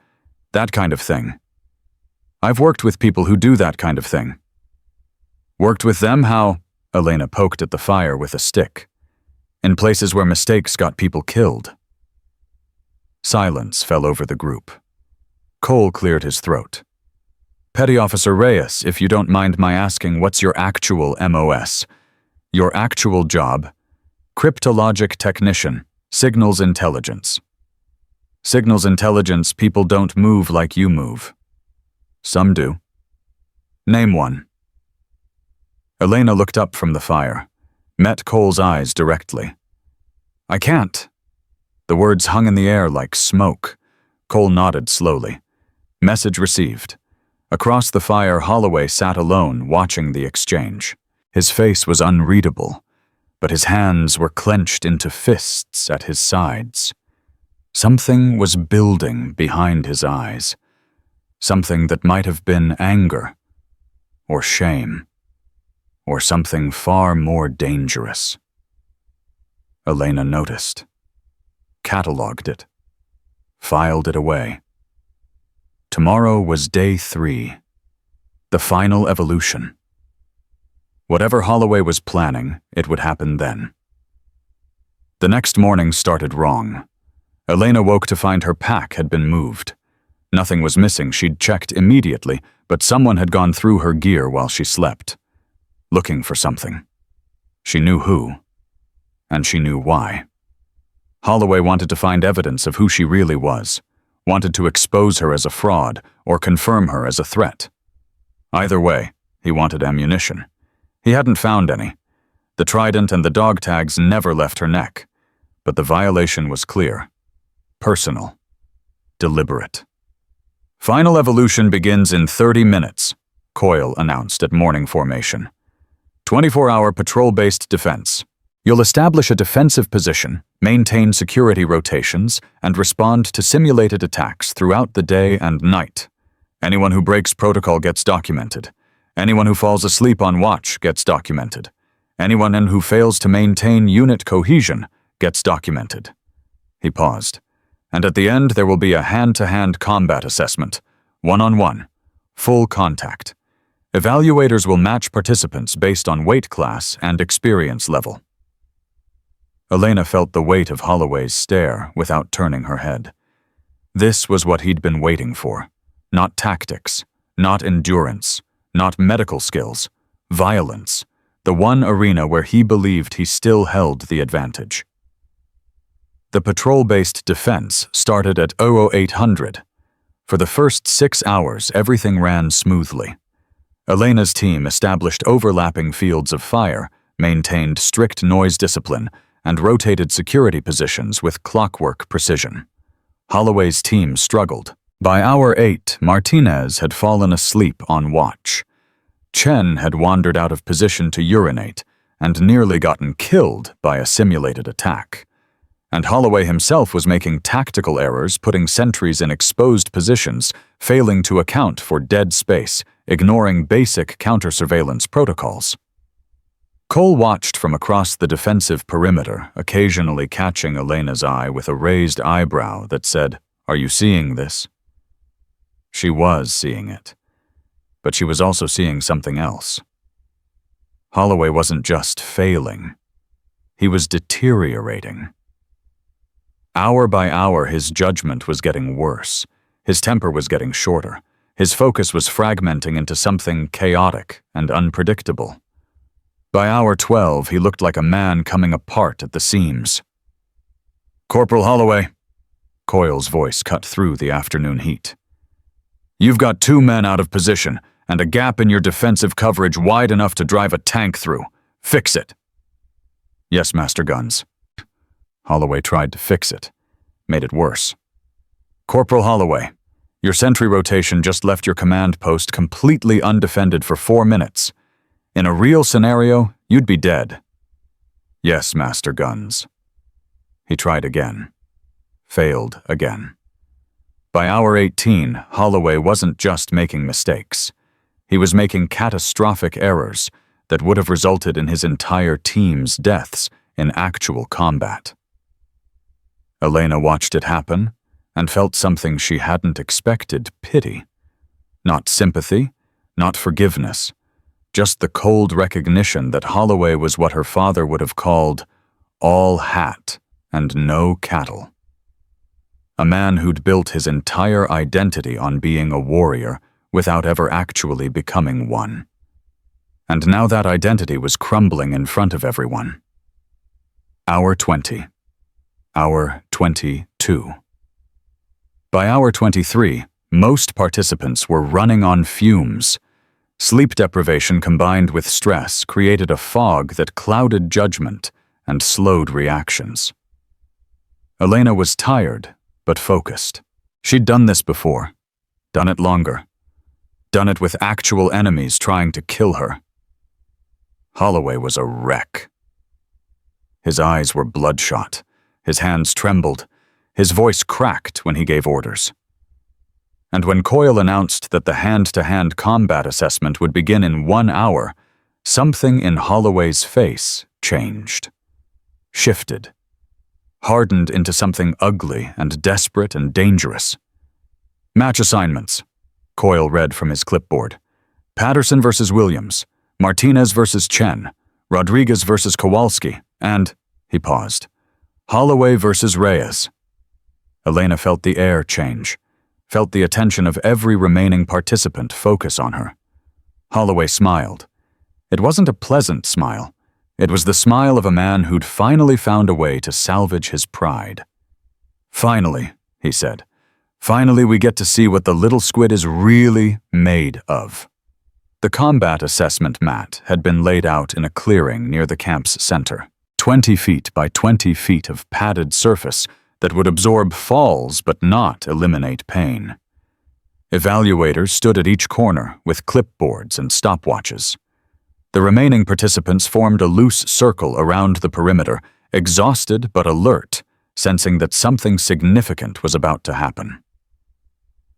that kind of thing. I've worked with people who do that kind of thing." "Worked with them how?" Elena poked at the fire with a stick. "In places where mistakes got people killed." Silence fell over the group. Cole cleared his throat. "Petty Officer Reyes, if you don't mind my asking, what's your actual MOS? Your actual job?" "Cryptologic technician, signals intelligence." "Signals intelligence, people don't move like you move." "Some do." "Name one." Elena looked up from the fire, met Cole's eyes directly. "I can't." The words hung in the air like smoke. Cole nodded slowly. Message received. Across the fire, Holloway sat alone, watching the exchange. His face was unreadable, but his hands were clenched into fists at his sides. Something was building behind his eyes. Something that might have been anger, or shame, or something far more dangerous. Elena noticed, cataloged it, filed it away. Tomorrow was day 3, the final evolution. Whatever Holloway was planning, it would happen then. The next morning started wrong. Elena woke to find her pack had been moved. Nothing was missing, she'd checked immediately, but someone had gone through her gear while she slept, looking for something. She knew who, and she knew why. Holloway wanted to find evidence of who she really was, wanted to expose her as a fraud or confirm her as a threat. Either way, he wanted ammunition. He hadn't found any. The trident and the dog tags never left her neck, but the violation was clear. Personal. Deliberate. "Final evolution begins in 30 minutes, Coyle announced at morning formation. 24-hour patrol-based defense. You'll establish a defensive position, maintain security rotations, and respond to simulated attacks throughout the day and night. Anyone who breaks protocol gets documented. Anyone who falls asleep on watch gets documented. Anyone who fails to maintain unit cohesion gets documented." He paused. "And at the end, there will be a hand-to-hand combat assessment, one-on-one, full contact. Evaluators will match participants based on weight class and experience level." Elena felt the weight of Holloway's stare without turning her head. This was what he'd been waiting for. Not tactics, not endurance, not medical skills, violence, the one arena where he believed he still held the advantage. The patrol-based defense started at 0800. For the first 6 hours, everything ran smoothly. Elena's team established overlapping fields of fire, maintained strict noise discipline, and rotated security positions with clockwork precision. Holloway's team struggled. By hour 8, Martinez had fallen asleep on watch. Chen had wandered out of position to urinate and nearly gotten killed by a simulated attack. And Holloway himself was making tactical errors, putting sentries in exposed positions, failing to account for dead space, ignoring basic counter-surveillance protocols. Cole watched from across the defensive perimeter, occasionally catching Elena's eye with a raised eyebrow that said, "Are you seeing this?" She was seeing it, but she was also seeing something else. Holloway wasn't just failing. He was deteriorating. Hour by hour, his judgment was getting worse. His temper was getting shorter. His focus was fragmenting into something chaotic and unpredictable. By hour 12, he looked like a man coming apart at the seams. "Corporal Holloway," Coyle's voice cut through the afternoon heat. "You've got 2 men out of position and a gap in your defensive coverage wide enough to drive a tank through. Fix it." "Yes, Master Guns." Holloway tried to fix it, made it worse. "Corporal Holloway, your sentry rotation just left your command post completely undefended for 4 minutes. In a real scenario, you'd be dead." "Yes, Master Guns." He tried again. Failed again. By hour 18, Holloway wasn't just making mistakes. He was making catastrophic errors that would have resulted in his entire team's deaths in actual combat. Elena watched it happen and felt something she hadn't expected: pity. Not sympathy, not forgiveness, just the cold recognition that Holloway was what her father would have called all hat and no cattle. A man who'd built his entire identity on being a warrior without ever actually becoming one. And now that identity was crumbling in front of everyone. Hour 20. Hour 22. By hour 23, most participants were running on fumes. Sleep deprivation combined with stress created a fog that clouded judgment and slowed reactions. Elena was tired, but focused. She'd done this before, done it longer, done it with actual enemies trying to kill her. Holloway was a wreck. His eyes were bloodshot, his hands trembled, his voice cracked when he gave orders. And when Coyle announced that the hand-to-hand combat assessment would begin in 1 hour, something in Holloway's face changed, shifted, hardened into something ugly and desperate and dangerous. "Match assignments," Coyle read from his clipboard. "Patterson versus Williams, Martinez versus Chen, Rodriguez versus Kowalski, and," he paused, "Holloway versus Reyes." Elena felt the air change, felt the attention of every remaining participant focus on her. Holloway smiled. It wasn't a pleasant smile. It was the smile of a man who'd finally found a way to salvage his pride. "Finally," he said. "Finally we get to see what the little squid is really made of." The combat assessment mat had been laid out in a clearing near the camp's center. 20 feet by 20 feet of padded surface that would absorb falls but not eliminate pain. Evaluators stood at each corner with clipboards and stopwatches. The remaining participants formed a loose circle around the perimeter, exhausted but alert, sensing that something significant was about to happen.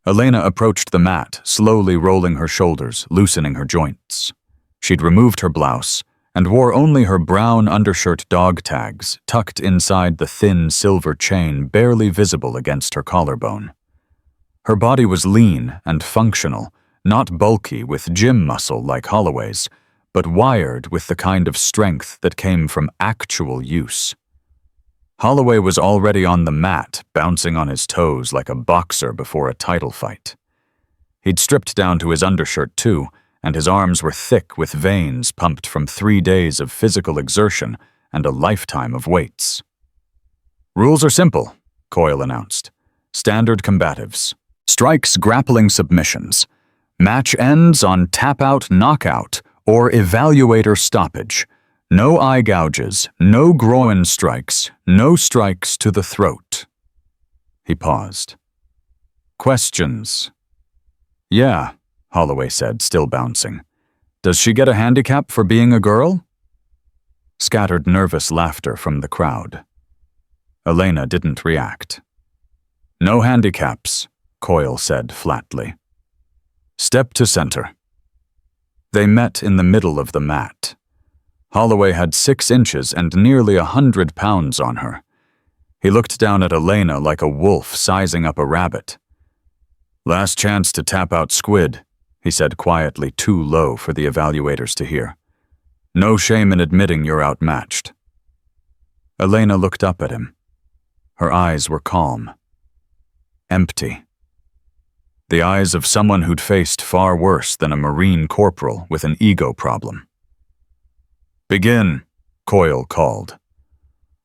Elena approached the mat, slowly rolling her shoulders, loosening her joints. She'd removed her blouse and wore only her brown undershirt dog tags tucked inside the thin silver chain barely visible against her collarbone. Her body was lean and functional, not bulky with gym muscle like Holloway's, but wired with the kind of strength that came from actual use. Holloway was already on the mat, bouncing on his toes like a boxer before a title fight. He'd stripped down to his undershirt too, and his arms were thick with veins pumped from 3 days of physical exertion and a lifetime of weights. "Rules are simple," Coyle announced. "Standard combatives. Strikes, grappling submissions. Match ends on tap-out, knockout, or evaluator stoppage. No eye gouges, no groin strikes, no strikes to the throat." He paused. "Questions?" "Yeah," Holloway said, still bouncing. "Does she get a handicap for being a girl?" Scattered nervous laughter from the crowd. Elena didn't react. "No handicaps," Coyle said flatly. "Step to center." They met in the middle of the mat. Holloway had 6 inches and nearly 100 pounds on her. He looked down at Elena like a wolf sizing up a rabbit. "Last chance to tap out Squid," he said quietly, too low for the evaluators to hear. "No shame in admitting you're outmatched." Elena looked up at him. Her eyes were calm. Empty. The eyes of someone who'd faced far worse than a Marine corporal with an ego problem. "Begin," Coyle called.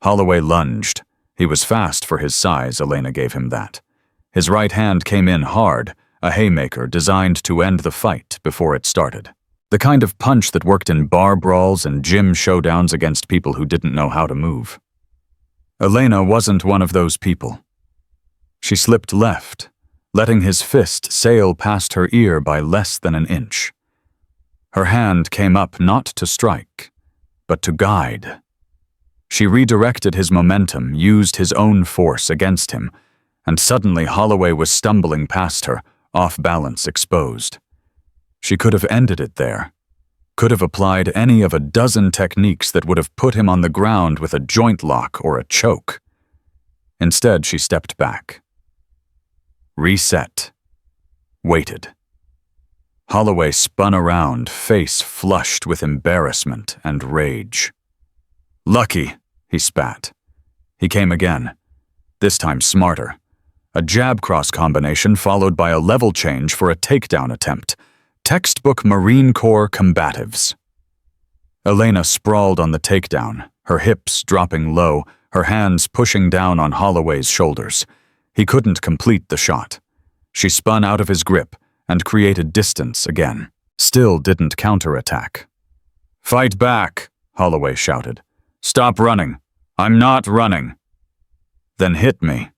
Holloway lunged. He was fast for his size, Elena gave him that. His right hand came in hard, a haymaker designed to end the fight before it started. The kind of punch that worked in bar brawls and gym showdowns against people who didn't know how to move. Elena wasn't one of those people. She slipped left, letting his fist sail past her ear by less than an inch. Her hand came up not to strike, but to guide. She redirected his momentum, used his own force against him, and suddenly Holloway was stumbling past her, off balance, exposed. She could have ended it there. Could have applied any of a dozen techniques that would have put him on the ground with a joint lock or a choke. Instead, she stepped back. Reset. Waited. Holloway spun around, face flushed with embarrassment and rage. "Lucky," he spat. He came again, this time smarter. A jab-cross combination followed by a level change for a takedown attempt. Textbook Marine Corps combatives. Elena sprawled on the takedown, her hips dropping low, her hands pushing down on Holloway's shoulders. He couldn't complete the shot. She spun out of his grip and created distance again. Still didn't counterattack. "Fight back," Holloway shouted. "Stop running. I'm not running." "Then hit me."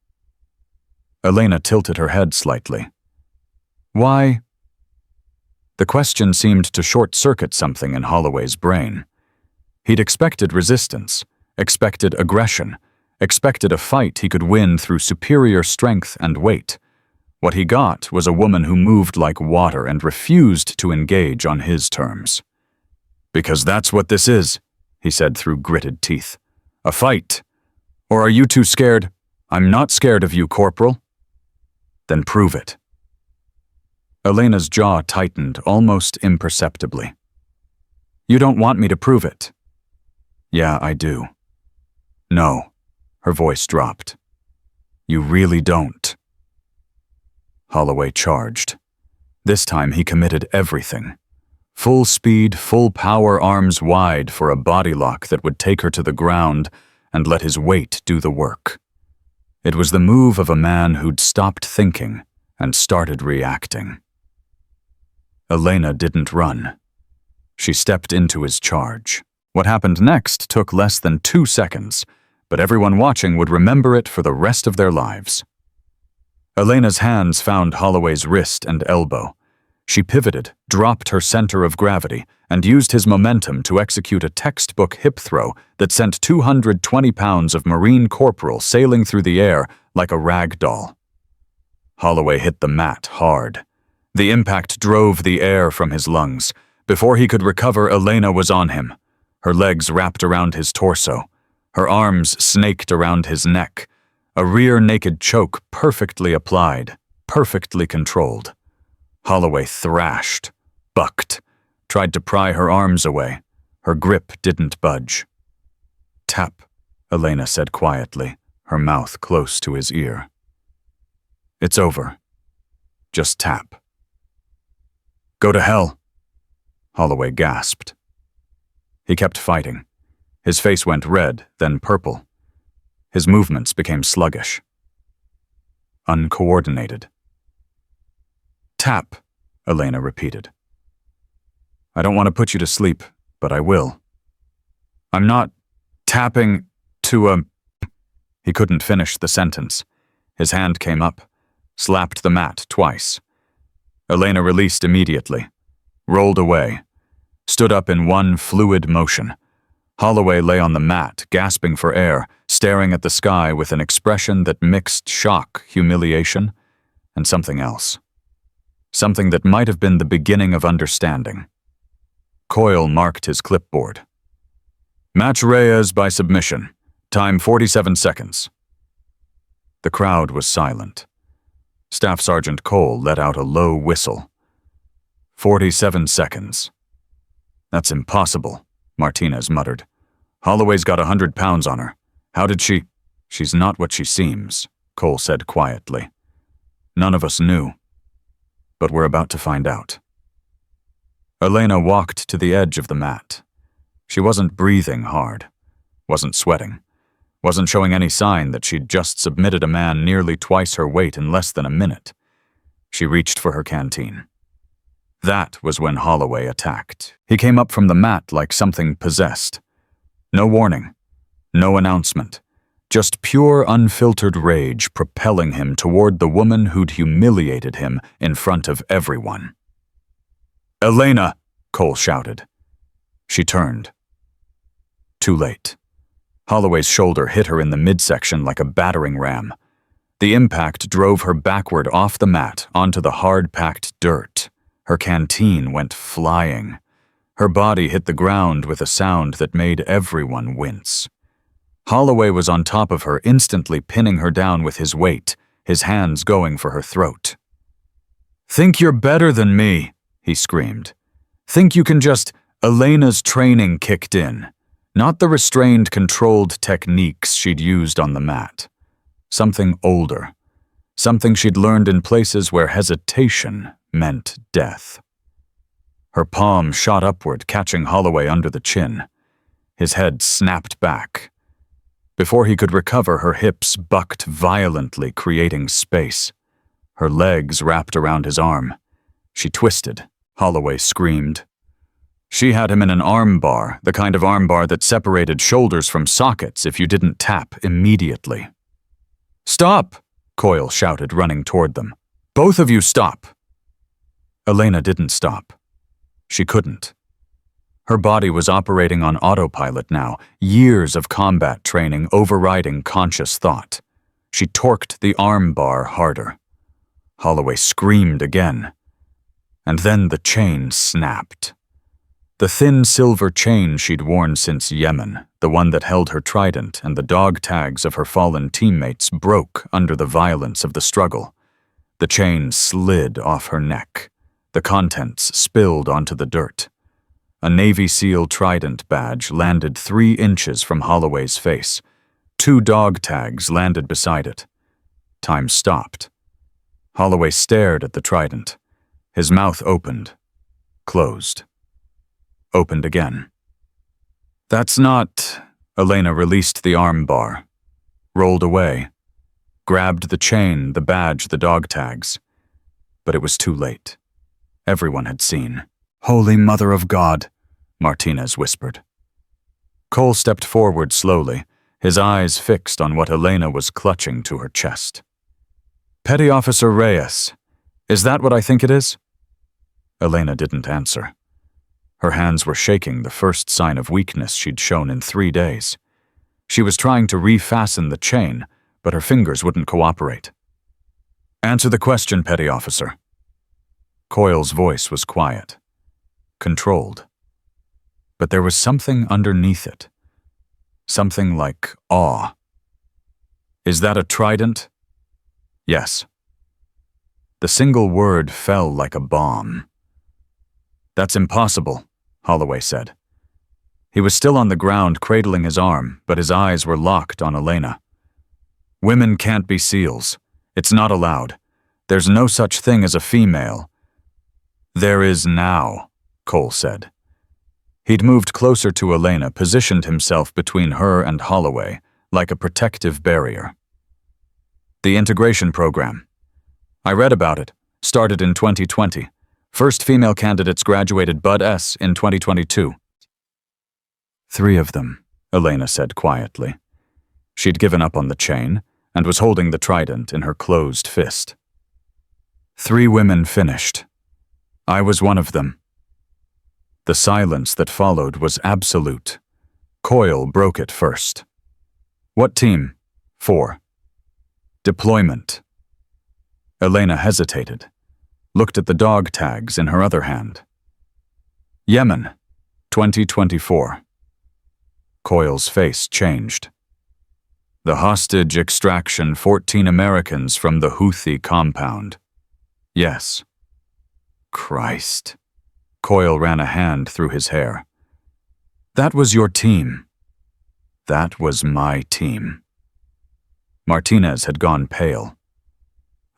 Elena tilted her head slightly. "Why?" The question seemed to short-circuit something in Holloway's brain. He'd expected resistance, expected aggression, expected a fight he could win through superior strength and weight. What he got was a woman who moved like water and refused to engage on his terms. "Because that's what this is," he said through gritted teeth. "A fight. Or are you too scared?" "I'm not scared of you, Corporal." "Then prove it." Elena's jaw tightened almost imperceptibly. "You don't want me to prove it." "Yeah, I do." "No." Her voice dropped. "You really don't." Holloway charged. This time he committed everything. Full speed, full power, arms wide for a body lock that would take her to the ground and let his weight do the work. It was the move of a man who'd stopped thinking and started reacting. Elena didn't run. She stepped into his charge. What happened next took less than 2 seconds, but everyone watching would remember it for the rest of their lives. Elena's hands found Holloway's wrist and elbow. She pivoted, dropped her center of gravity, and used his momentum to execute a textbook hip throw that sent 220 pounds of Marine corporal sailing through the air like a rag doll. Holloway hit the mat hard. The impact drove the air from his lungs. Before he could recover, Elena was on him. Her legs wrapped around his torso. Her arms snaked around his neck. A rear naked choke perfectly applied, perfectly controlled. Holloway thrashed, bucked, tried to pry her arms away. Her grip didn't budge. "Tap," Elena said quietly, her mouth close to his ear. "It's over. Just tap." "Go to hell," Holloway gasped. He kept fighting. His face went red, then purple. His movements became sluggish. Uncoordinated. "Tap," Elena repeated. "I don't want to put you to sleep, but I will." "I'm not tapping to He couldn't finish the sentence. His hand came up, slapped the mat twice. Elena released immediately, rolled away, stood up in one fluid motion. Holloway lay on the mat, gasping for air, staring at the sky with an expression that mixed shock, humiliation, and something else. Something that might have been the beginning of understanding. Coyle marked his clipboard. Match Reyes by submission. Time 47 seconds. The crowd was silent. Staff Sergeant Cole let out a low whistle. 47 seconds. That's impossible, Martinez muttered. Holloway's got 100 pounds on her. How did she? She's not what she seems, Cole said quietly. None of us knew. But we're about to find out. Elena walked to the edge of the mat. She wasn't breathing hard, wasn't sweating, wasn't showing any sign that she'd just submitted a man nearly twice her weight in less than a minute. She reached for her canteen. That was when Holloway attacked. He came up from the mat like something possessed. No warning, no announcement, just pure unfiltered rage propelling him toward the woman who'd humiliated him in front of everyone. Elena, Cole shouted. She turned. Too late. Holloway's shoulder hit her in the midsection like a battering ram. The impact drove her backward off the mat onto the hard-packed dirt. Her canteen went flying. Her body hit the ground with a sound that made everyone wince. Holloway was on top of her, instantly pinning her down with his weight, his hands going for her throat. Think you're better than me, he screamed. Think you can just... Elena's training kicked in, not the restrained, controlled techniques she'd used on the mat. Something older, something she'd learned in places where hesitation meant death. Her palm shot upward, catching Holloway under the chin. His head snapped back. Before he could recover, her hips bucked violently, creating space. Her legs wrapped around his arm. She twisted. Holloway screamed. She had him in an arm bar, the kind of arm bar that separated shoulders from sockets if you didn't tap immediately. Stop! Coyle shouted, running toward them. Both of you stop! Elena didn't stop. She couldn't. Her body was operating on autopilot now, years of combat training overriding conscious thought. She torqued the arm bar harder. Holloway screamed again. And then the chain snapped. The thin silver chain she'd worn since Yemen, the one that held her trident and the dog tags of her fallen teammates, broke under the violence of the struggle. The chain slid off her neck. The contents spilled onto the dirt. A Navy SEAL trident badge landed 3 inches from Holloway's face. 2 dog tags landed beside it. Time stopped. Holloway stared at the trident. His mouth opened, closed, opened again. That's not... Elena released the arm bar, rolled away, grabbed the chain, the badge, the dog tags. But it was too late. Everyone had seen. Holy Mother of God, Martinez whispered. Cole stepped forward slowly, his eyes fixed on what Elena was clutching to her chest. Petty Officer Reyes, is that what I think it is? Elena didn't answer. Her hands were shaking, the first sign of weakness she'd shown in 3 days. She was trying to refasten the chain, but her fingers wouldn't cooperate. Answer the question, Petty Officer. Coyle's voice was quiet, controlled. But there was something underneath it. Something like awe. Is that a trident? Yes. The single word fell like a bomb. That's impossible, Holloway said. He was still on the ground, cradling his arm, but his eyes were locked on Elena. Women can't be SEALs. It's not allowed. There's no such thing as a female. There is now, Cole said. He'd moved closer to Elena, positioned himself between her and Holloway, like a protective barrier. The integration program. I read about it. Started in 2020. First female candidates graduated Bud S. in 2022. 3 of them, Elena said quietly. She'd given up on the chain and was holding the trident in her closed fist. 3 women finished. I was one of them. The silence that followed was absolute. Coyle broke it first. What team? 4. Deployment. Elena hesitated, looked at the dog tags in her other hand. Yemen, 2024. Coyle's face changed. The hostage extraction 14 Americans from the Houthi compound. Yes. Christ. Coyle ran a hand through his hair. That was your team. That was my team. Martinez had gone pale.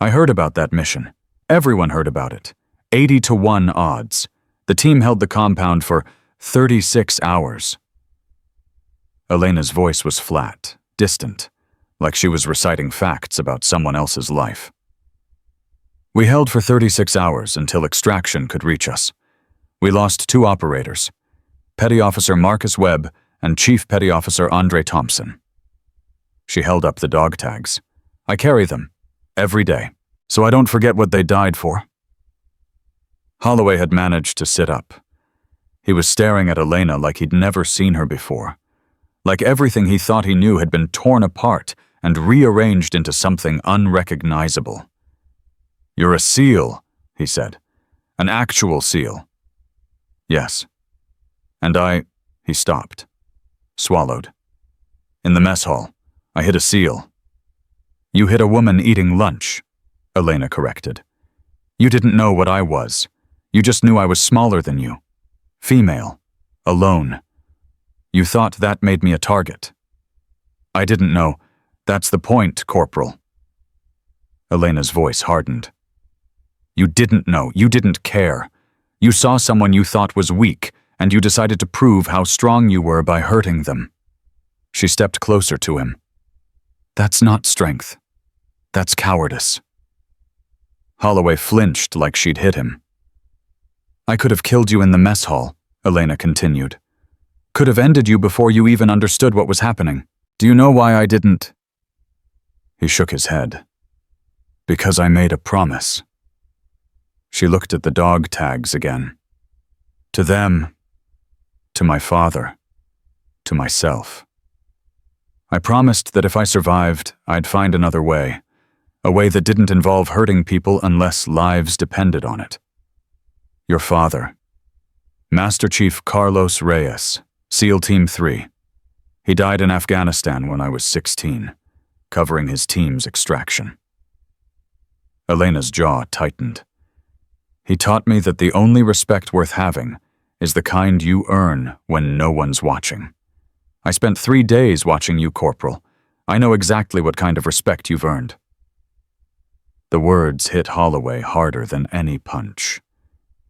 I heard about that mission. Everyone heard about it. 80-1 odds. The team held the compound for 36 hours. Elena's voice was flat, distant, like she was reciting facts about someone else's life. We held for 36 hours until extraction could reach us. We lost 2 operators, Petty Officer Marcus Webb and Chief Petty Officer Andre Thompson. She held up the dog tags. I carry them, every day, so I don't forget what they died for. Holloway had managed to sit up. He was staring at Elena like he'd never seen her before, like everything he thought he knew had been torn apart and rearranged into something unrecognizable. You're a SEAL, he said. An actual SEAL. Yes. And he stopped. Swallowed. In the mess hall, I hit a SEAL. You hit a woman eating lunch, Elena corrected. You didn't know what I was. You just knew I was smaller than you. Female. Alone. You thought that made me a target. I didn't know. That's the point, Corporal. Elena's voice hardened. You didn't know. You didn't care. You saw someone you thought was weak, and you decided to prove how strong you were by hurting them. She stepped closer to him. That's not strength. That's cowardice. Holloway flinched like she'd hit him. I could have killed you in the mess hall, Elena continued. Could have ended you before you even understood what was happening. Do you know why I didn't? He shook his head. Because I made a promise. She looked at the dog tags again. To them, to my father, to myself. I promised that if I survived, I'd find another way, a way that didn't involve hurting people unless lives depended on it. Your father, Master Chief Carlos Reyes, SEAL Team 3. He died in Afghanistan when I was 16, covering his team's extraction. Elena's jaw tightened. He taught me that the only respect worth having is the kind you earn when no one's watching. I spent 3 days watching you, Corporal. I know exactly what kind of respect you've earned. The words hit Holloway harder than any punch.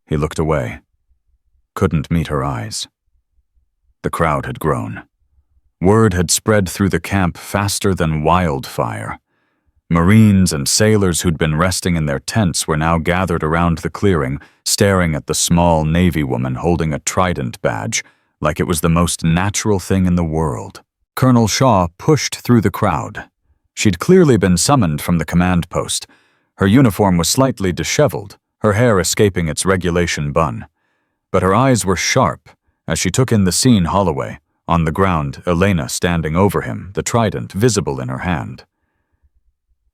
He looked away. Couldn't meet her eyes. The crowd had grown. Word had spread through the camp faster than wildfire. Marines and sailors who'd been resting in their tents were now gathered around the clearing, staring at the small Navy woman holding a trident badge, like it was the most natural thing in the world. Colonel Shaw pushed through the crowd. She'd clearly been summoned from the command post. Her uniform was slightly disheveled, her hair escaping its regulation bun. But her eyes were sharp as she took in the scene Holloway, on the ground, Elena standing over him, the trident visible in her hand.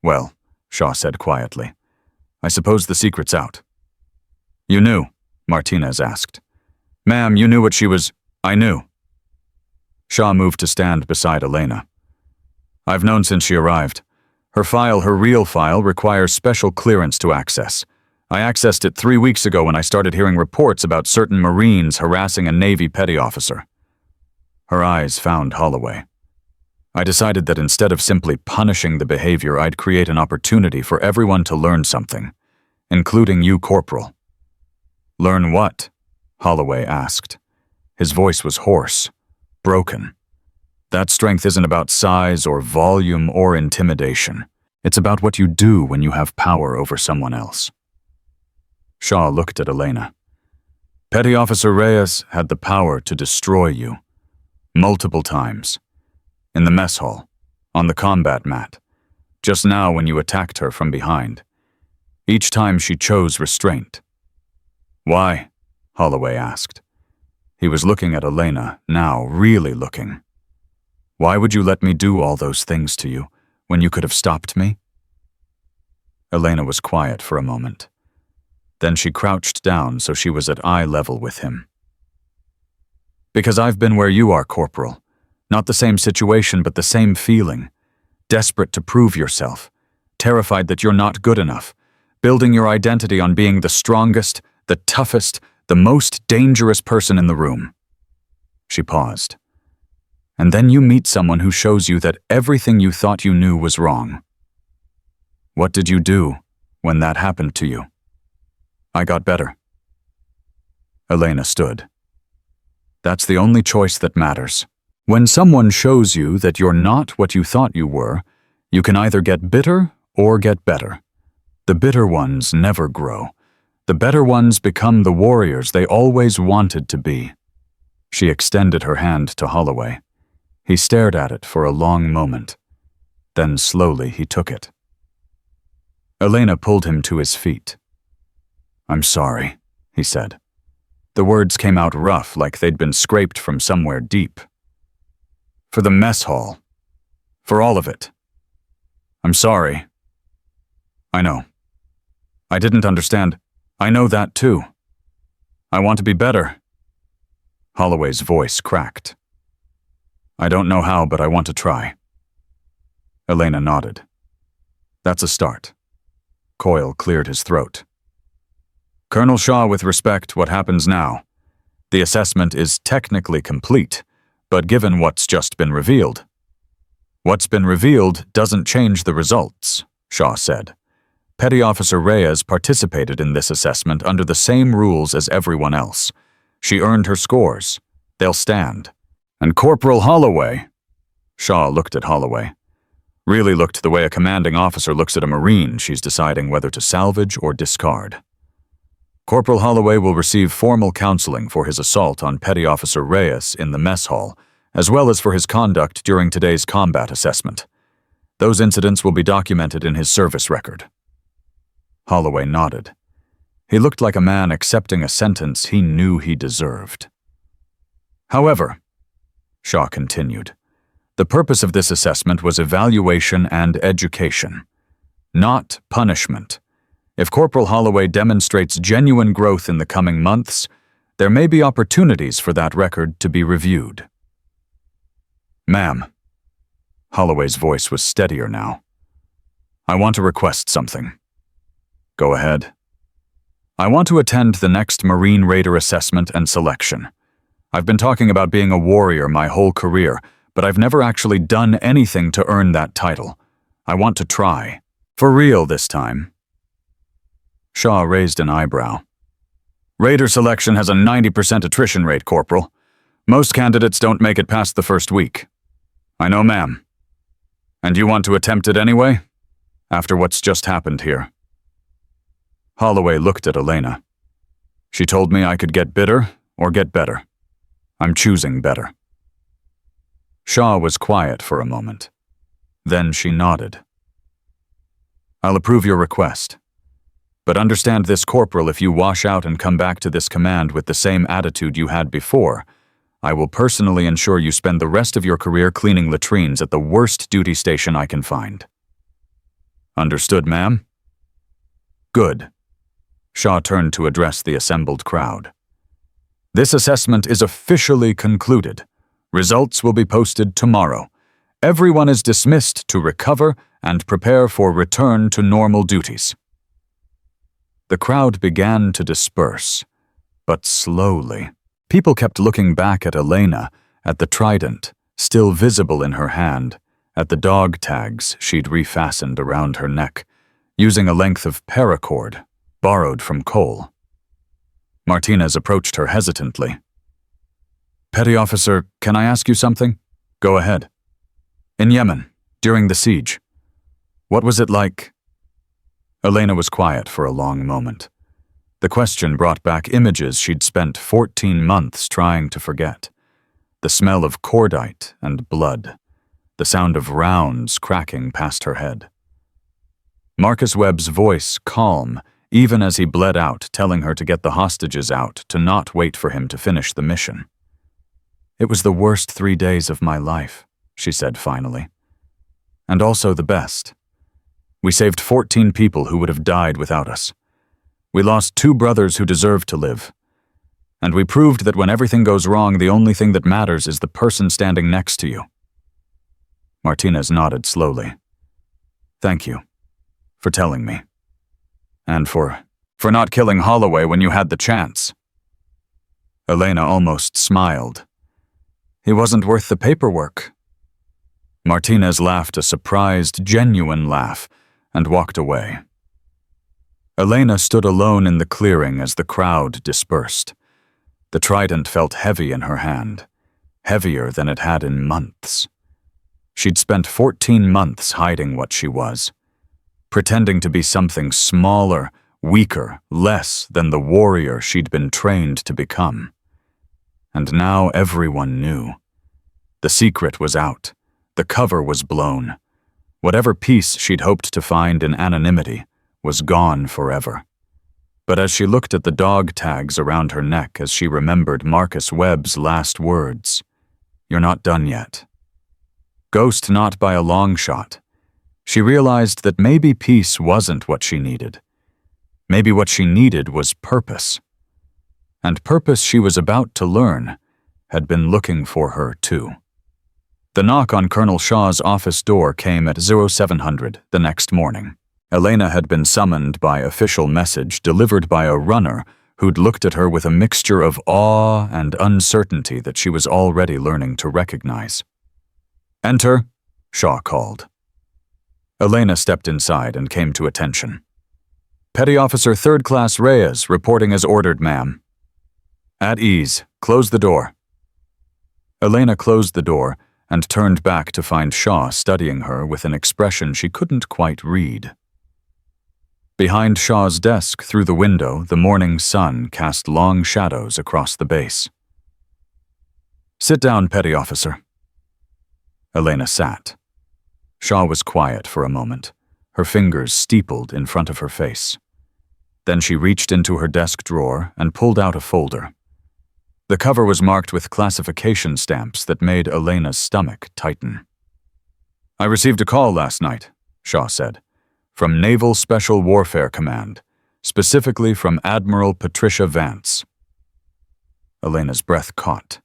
Well, Shaw said quietly, I suppose the secret's out. You knew? Martinez asked. Ma'am, you knew what she was... I knew. Shaw moved to stand beside Elena. I've known since she arrived. Her real file, requires special clearance to access. I accessed it 3 weeks ago when I started hearing reports about certain Marines harassing a Navy petty officer. Her eyes found Holloway. I decided that instead of simply punishing the behavior, I'd create an opportunity for everyone to learn something, including you, Corporal. Learn what? Holloway asked. His voice was hoarse, broken. That strength isn't about size or volume or intimidation. It's about what you do when you have power over someone else. Shaw looked at Elena. Petty Officer Reyes had the power to destroy you. Multiple times. In the mess hall, on the combat mat, just now when you attacked her from behind. Each time she chose restraint. Why? Holloway asked. He was looking at Elena, now really looking. "Why would you let me do all those things to you, when you could have stopped me?" Elena was quiet for a moment. Then she crouched down so she was at eye level with him. "Because I've been where you are, Corporal. Not the same situation, but the same feeling. Desperate to prove yourself. Terrified that you're not good enough. Building your identity on being the strongest, the toughest, the most dangerous person in the room." She paused. "And then you meet someone who shows you that everything you thought you knew was wrong. What did you do when that happened to you?" "I got better." Elena stood. "That's the only choice that matters. When someone shows you that you're not what you thought you were, you can either get bitter or get better. The bitter ones never grow. The better ones become the warriors they always wanted to be." She extended her hand to Holloway. He stared at it for a long moment. Then slowly he took it. Elena pulled him to his feet. "I'm sorry," he said. The words came out rough, like they'd been scraped from somewhere deep. "For the mess hall. For all of it. I'm sorry. I know. I didn't understand. I know that too. I want to be better." Holloway's voice cracked. "I don't know how, but I want to try." Elena nodded. "That's a start." Coyle cleared his throat. "Colonel Shaw, with respect, what happens now? The assessment is technically complete, but given what's just been revealed." "What's been revealed doesn't change the results," Shaw said. "Petty Officer Reyes participated in this assessment under the same rules as everyone else. She earned her scores. They'll stand. And Corporal Holloway—" Shaw looked at Holloway. Really looked the way a commanding officer looks at a Marine she's deciding whether to salvage or discard. "Corporal Holloway will receive formal counseling for his assault on Petty Officer Reyes in the mess hall, as well as for his conduct during today's combat assessment. Those incidents will be documented in his service record." Holloway nodded. He looked like a man accepting a sentence he knew he deserved. "However," Shaw continued, "the purpose of this assessment was evaluation and education, not punishment. If Corporal Holloway demonstrates genuine growth in the coming months, there may be opportunities for that record to be reviewed." "Ma'am." Holloway's voice was steadier now. "I want to request something." "Go ahead." "I want to attend the next Marine Raider assessment and selection. I've been talking about being a warrior my whole career, but I've never actually done anything to earn that title. I want to try. For real this time." Shaw raised an eyebrow. "Raider selection has a 90% attrition rate, Corporal. Most candidates don't make it past the first week." "I know, ma'am." "And you want to attempt it anyway? After what's just happened here?" Holloway looked at Elena. "She told me I could get bitter or get better. I'm choosing better." Shaw was quiet for a moment. Then she nodded. "I'll approve your request. But understand this, Corporal, if you wash out and come back to this command with the same attitude you had before, I will personally ensure you spend the rest of your career cleaning latrines at the worst duty station I can find." "Understood, ma'am?" "Good." Shaw turned to address the assembled crowd. "This assessment is officially concluded. Results will be posted tomorrow. Everyone is dismissed to recover and prepare for return to normal duties." The crowd began to disperse, but slowly. People kept looking back at Elena, at the trident, still visible in her hand, at the dog tags she'd refastened around her neck, using a length of paracord borrowed from Cole. Martinez approached her hesitantly. "Petty Officer, can I ask you something?" "Go ahead." "In Yemen, during the siege, what was it like?" Elena was quiet for a long moment. The question brought back images she'd spent 14 months trying to forget. The smell of cordite and blood. The sound of rounds cracking past her head. Marcus Webb's voice calm, even as he bled out, telling her to get the hostages out, to not wait for him to finish the mission. It was the worst 3 days of my life, she said finally. And also the best. We saved 14 people who would have died without us. We lost 2 brothers who deserved to live. And we proved that when everything goes wrong, the only thing that matters is the person standing next to you. Martinez nodded slowly. Thank you for telling me. And for not killing Holloway when you had the chance. Elena almost smiled. He wasn't worth the paperwork. Martinez laughed a surprised, genuine laugh and walked away. Elena stood alone in the clearing as the crowd dispersed. The trident felt heavy in her hand, heavier than it had in months. She'd spent 14 months hiding what she was, pretending to be something smaller, weaker, less than the warrior she'd been trained to become. And now everyone knew. The secret was out. The cover was blown. Whatever peace she'd hoped to find in anonymity was gone forever. But as she looked at the dog tags around her neck as she remembered Marcus Webb's last words, "You're not done yet." Ghost not by a long shot. She realized that maybe peace wasn't what she needed. Maybe what she needed was purpose. And purpose she was about to learn had been looking for her too. The knock on Colonel Shaw's office door came at 0700 the next morning. Elena had been summoned by official message delivered by a runner who'd looked at her with a mixture of awe and uncertainty that she was already learning to recognize. "Enter," Shaw called. Elena stepped inside and came to attention. "Petty Officer 3rd Class Reyes, reporting as ordered, ma'am." "At ease. Close the door." Elena closed the door and turned back to find Shaw studying her with an expression she couldn't quite read. Behind Shaw's desk, through the window, the morning sun cast long shadows across the base. "Sit down, Petty Officer." Elena sat. Shaw was quiet for a moment, her fingers steepled in front of her face. Then she reached into her desk drawer and pulled out a folder. The cover was marked with classification stamps that made Elena's stomach tighten. "I received a call last night," Shaw said, "from Naval Special Warfare Command, specifically from Admiral Patricia Vance." Elena's breath caught.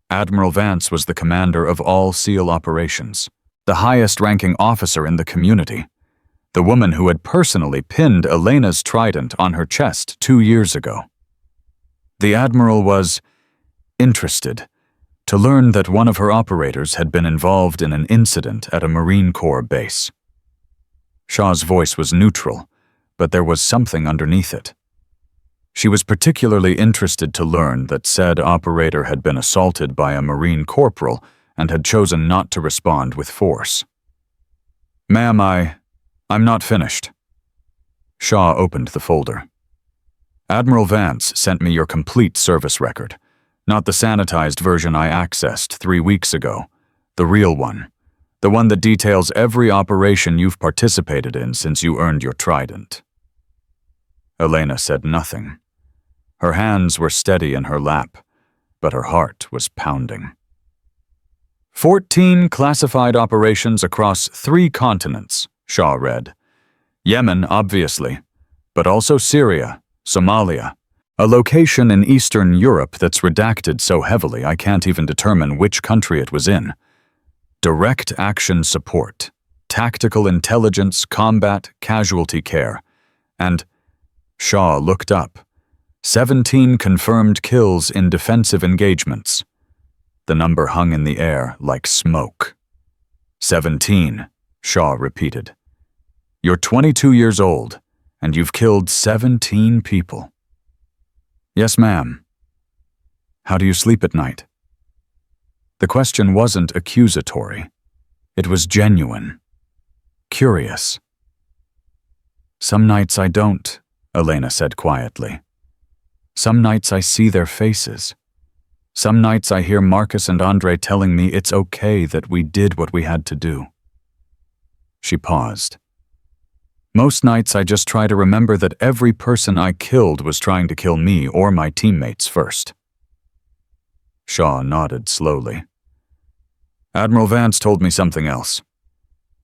Admiral Vance was the commander of all SEAL operations, the highest-ranking officer in the community, the woman who had personally pinned Elena's trident on her chest 2 years ago. The Admiral was interested to learn that one of her operators had been involved in an incident at a Marine Corps base. Shaw's voice was neutral, but there was something underneath it. She was particularly interested to learn that said operator had been assaulted by a Marine corporal and had chosen not to respond with force. "Ma'am, I'm not finished." Shaw opened the folder. "Admiral Vance sent me your complete service record, not the sanitized version I accessed 3 weeks ago, the real one, the one that details every operation you've participated in since you earned your trident." Elena said nothing. Her hands were steady in her lap, but her heart was pounding. 14 classified operations across 3 continents, Shaw read. Yemen, obviously, but also Syria, Somalia, a location in Eastern Europe that's redacted so heavily I can't even determine which country it was in. Direct action support, tactical intelligence, combat, casualty care, and Shaw looked up. 17 confirmed kills in defensive engagements. The number hung in the air like smoke. 17, Shaw repeated. "You're 22 years old, and you've killed 17 people." "Yes, ma'am." "How do you sleep at night?" The question wasn't accusatory. It was genuine. Curious. "Some nights I don't," Elena said quietly. "Some nights I see their faces. Some nights I hear Marcus and Andre telling me it's okay that we did what we had to do." She paused. "Most nights I just try to remember that every person I killed was trying to kill me or my teammates first." Shaw nodded slowly. Admiral Vance told me something else.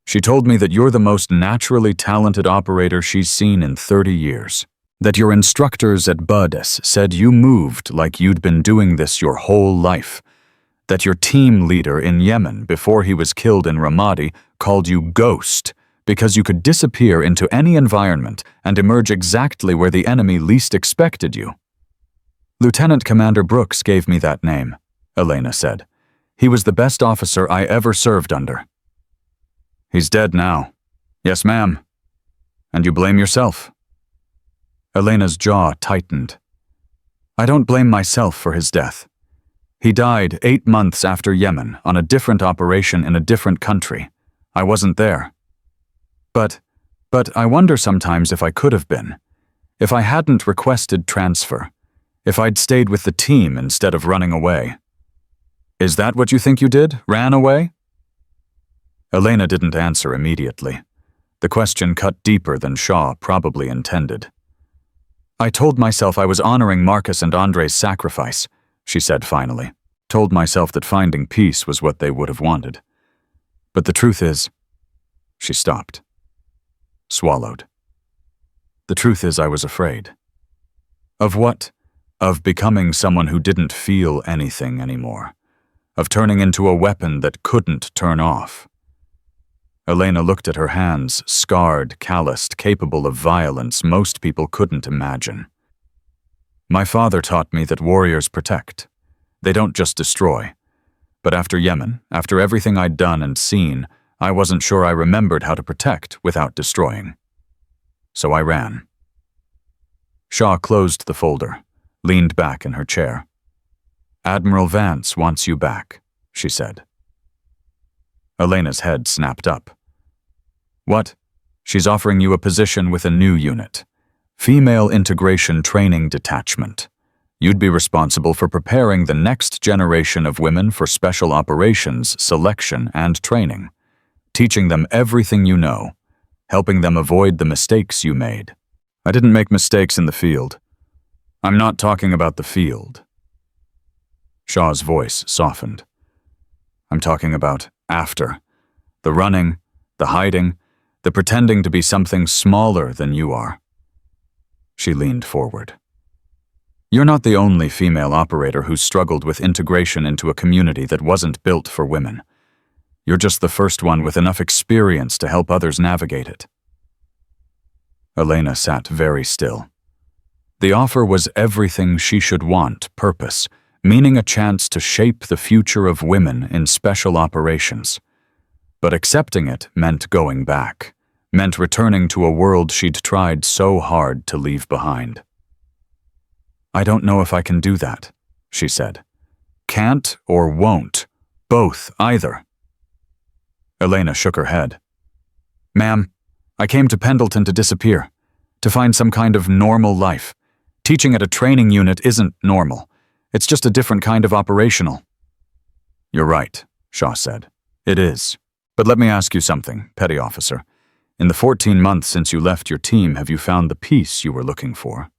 She told me that you're the most naturally talented operator she's seen in 30 years. That your instructors at Budis said you moved like you'd been doing this your whole life. That your team leader in Yemen, before he was killed in Ramadi, called you Ghost because you could disappear into any environment and emerge exactly where the enemy least expected you. Lieutenant Commander Brooks gave me that name, Elena said. He was the best officer I ever served under. He's dead now. Yes, ma'am. And you blame yourself. Elena's jaw tightened. I don't blame myself for his death. He died 8 months after Yemen on a different operation in a different country. I wasn't there. But I wonder sometimes if I could have been. If I hadn't requested transfer. If I'd stayed with the team instead of running away. Is that what you think you did? Ran away? Elena didn't answer immediately. The question cut deeper than Shaw probably intended. I told myself I was honoring Marcus and Andre's sacrifice, she said finally. Told myself that finding peace was what they would have wanted. But the truth is, she stopped. Swallowed. The truth is I was afraid. Of what? Of becoming someone who didn't feel anything anymore. Of turning into a weapon that couldn't turn off. Elena looked at her hands, scarred, calloused, capable of violence most people couldn't imagine. My father taught me that warriors protect. They don't just destroy. But after Yemen, after everything I'd done and seen, I wasn't sure I remembered how to protect without destroying. So I ran. Shaw closed the folder, leaned back in her chair. Admiral Vance wants you back, she said. Elena's head snapped up. What? She's offering you a position with a new unit. Female Integration Training Detachment. You'd be responsible for preparing the next generation of women for special operations, selection, and training. Teaching them everything you know. Helping them avoid the mistakes you made. I didn't make mistakes in the field. I'm not talking about the field. Shaw's voice softened. I'm talking about after. The running, the hiding, the pretending to be something smaller than you are. She leaned forward. You're not the only female operator who's struggled with integration into a community that wasn't built for women. You're just the first one with enough experience to help others navigate it. Elena sat very still. The offer was everything she should want, purpose, meaning a chance to shape the future of women in special operations. But accepting it meant going back, meant returning to a world she'd tried so hard to leave behind. I don't know if I can do that, she said. Can't or won't, both either. Elena shook her head. Ma'am, I came to Pendleton to disappear, to find some kind of normal life. Teaching at a training unit isn't normal. It's just a different kind of operational. You're right, Shaw said. It is. But let me ask you something, petty officer. In the 14 months since you left your team, have you found the peace you were looking for?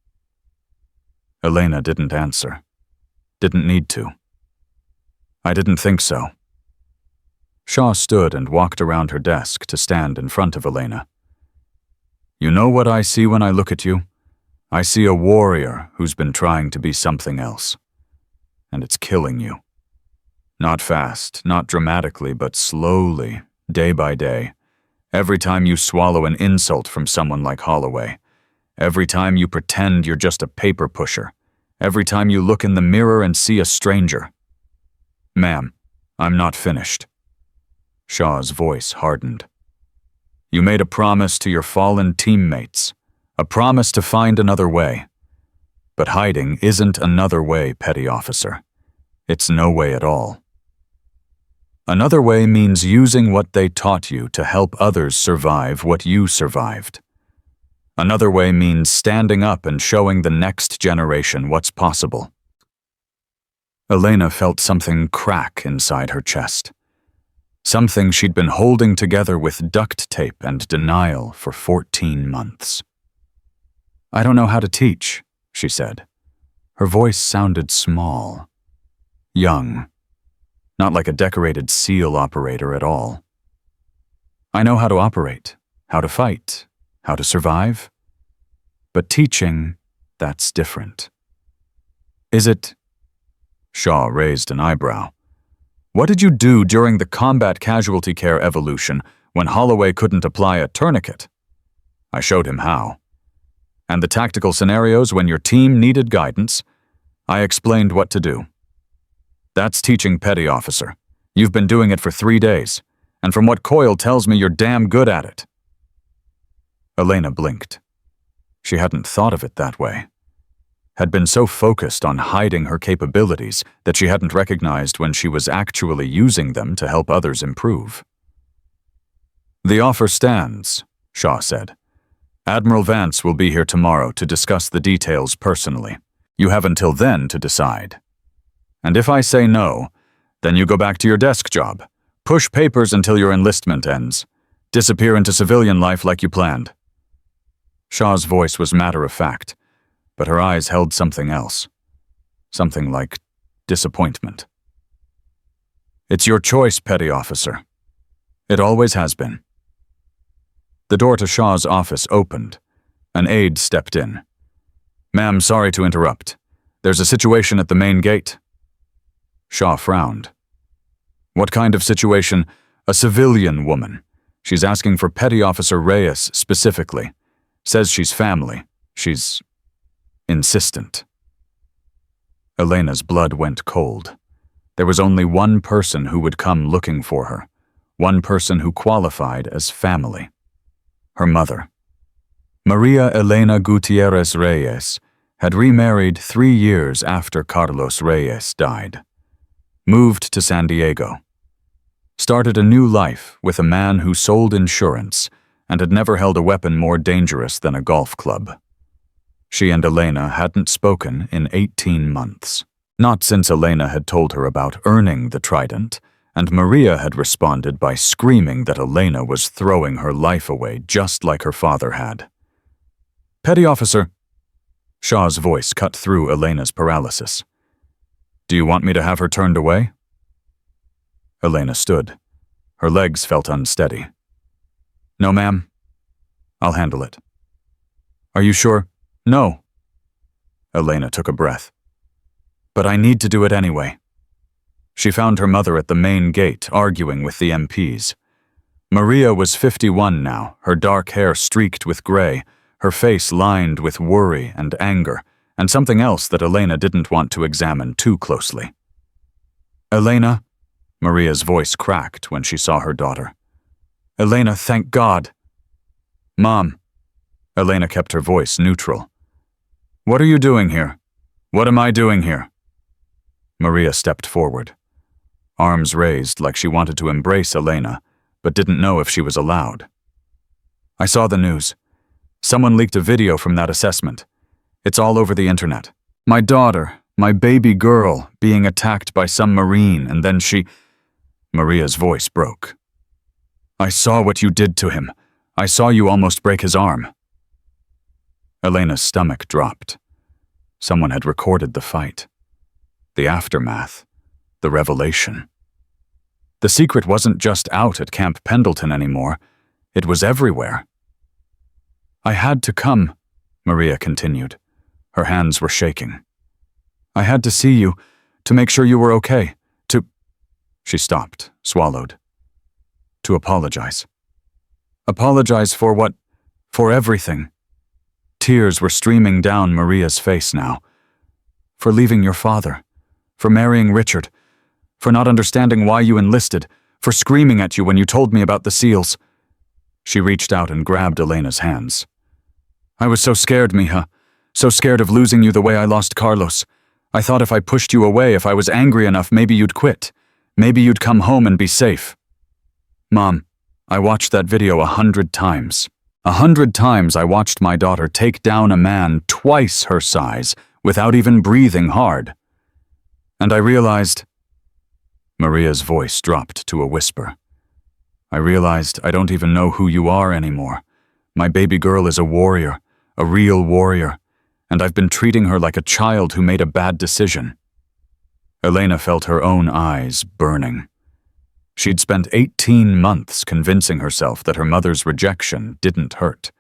Elena didn't answer. Didn't need to. I didn't think so. Shaw stood and walked around her desk to stand in front of Elena. You know what I see when I look at you? I see a warrior who's been trying to be something else. And it's killing you. Not fast, not dramatically, but slowly, day by day. Every time you swallow an insult from someone like Holloway. Every time you pretend you're just a paper pusher. Every time you look in the mirror and see a stranger. Ma'am, I'm not finished. Shaw's voice hardened. You made a promise to your fallen teammates. A promise to find another way. But hiding isn't another way, petty officer. It's no way at all. Another way means using what they taught you to help others survive what you survived. Another way means standing up and showing the next generation what's possible. Elena felt something crack inside her chest. Something she'd been holding together with duct tape and denial for 14 months. I don't know how to teach, she said. Her voice sounded small. young, not like a decorated SEAL operator at all. I know how to operate, how to fight, how to survive. But teaching, that's different. Is it? Shaw raised an eyebrow. What did you do during the combat casualty care evolution when Holloway couldn't apply a tourniquet? I showed him how. And the tactical scenarios when your team needed guidance, I explained what to do. That's teaching, petty officer. You've been doing it for 3 days, and from what Coyle tells me, you're damn good at it. Elena blinked. She hadn't thought of it that way. Had been so focused on hiding her capabilities that she hadn't recognized when she was actually using them to help others improve. The offer stands, Shaw said. Admiral Vance will be here tomorrow to discuss the details personally. You have until then to decide. And if I say no, then you go back to your desk job. Push papers until your enlistment ends. Disappear into civilian life like you planned. Shaw's voice was matter-of-fact, but her eyes held something else. Something like disappointment. It's your choice, petty officer. It always has been. The door to Shaw's office opened. An aide stepped in. Ma'am, sorry to interrupt. There's a situation at the main gate. Shaw frowned. What kind of situation? A civilian woman. She's asking for Petty Officer Reyes specifically. Says she's family. She's insistent. Elena's blood went cold. There was only one person who would come looking for her. One person who qualified as family. Her mother. Maria Elena Gutierrez Reyes had remarried 3 years after Carlos Reyes died. Moved to San Diego. Started a new life with a man who sold insurance and had never held a weapon more dangerous than a golf club. She and Elena hadn't spoken in 18 months. Not since Elena had told her about earning the trident, and Maria had responded by screaming that Elena was throwing her life away just like her father had. Petty officer. Shaw's voice cut through Elena's paralysis. Do you want me to have her turned away? Elena stood. Her legs felt unsteady. No, ma'am. I'll handle it. Are you sure? No. Elena took a breath. But I need to do it anyway. She found her mother at the main gate, arguing with the MPs. Maria was 51 now, her dark hair streaked with gray, her face lined with worry and anger, and something else that Elena didn't want to examine too closely. Elena? Maria's voice cracked when she saw her daughter. Elena, thank God. Mom. Elena kept her voice neutral. What are you doing here? What am I doing here? Maria stepped forward. Arms raised like she wanted to embrace Elena, but didn't know if she was allowed. I saw the news. Someone leaked a video from that assessment. It's all over the internet. My daughter, my baby girl, being attacked by some Marine, and then she... Maria's voice broke. I saw what you did to him. I saw you almost break his arm. Elena's stomach dropped. Someone had recorded the fight. The aftermath. The revelation. The secret wasn't just out at Camp Pendleton anymore. It was everywhere. I had to come, Maria continued. Her hands were shaking. I had to see you, to make sure you were okay, to... She stopped, swallowed. To apologize. Apologize for what? For everything. Tears were streaming down Maria's face now. For leaving your father. For marrying Richard. For not understanding why you enlisted. For screaming at you when you told me about the SEALs. She reached out and grabbed Elena's hands. I was so scared, mija. So scared of losing you the way I lost Carlos. I thought if I pushed you away, if I was angry enough, maybe you'd quit. Maybe you'd come home and be safe. Mom, I watched that video 100 times. 100 times I watched my daughter take down a man twice her size without even breathing hard. And I realized... Maria's voice dropped to a whisper. I realized I don't even know who you are anymore. My baby girl is a warrior, a real warrior, and I've been treating her like a child who made a bad decision. Elena felt her own eyes burning. She'd spent 18 months convincing herself that her mother's rejection didn't hurt,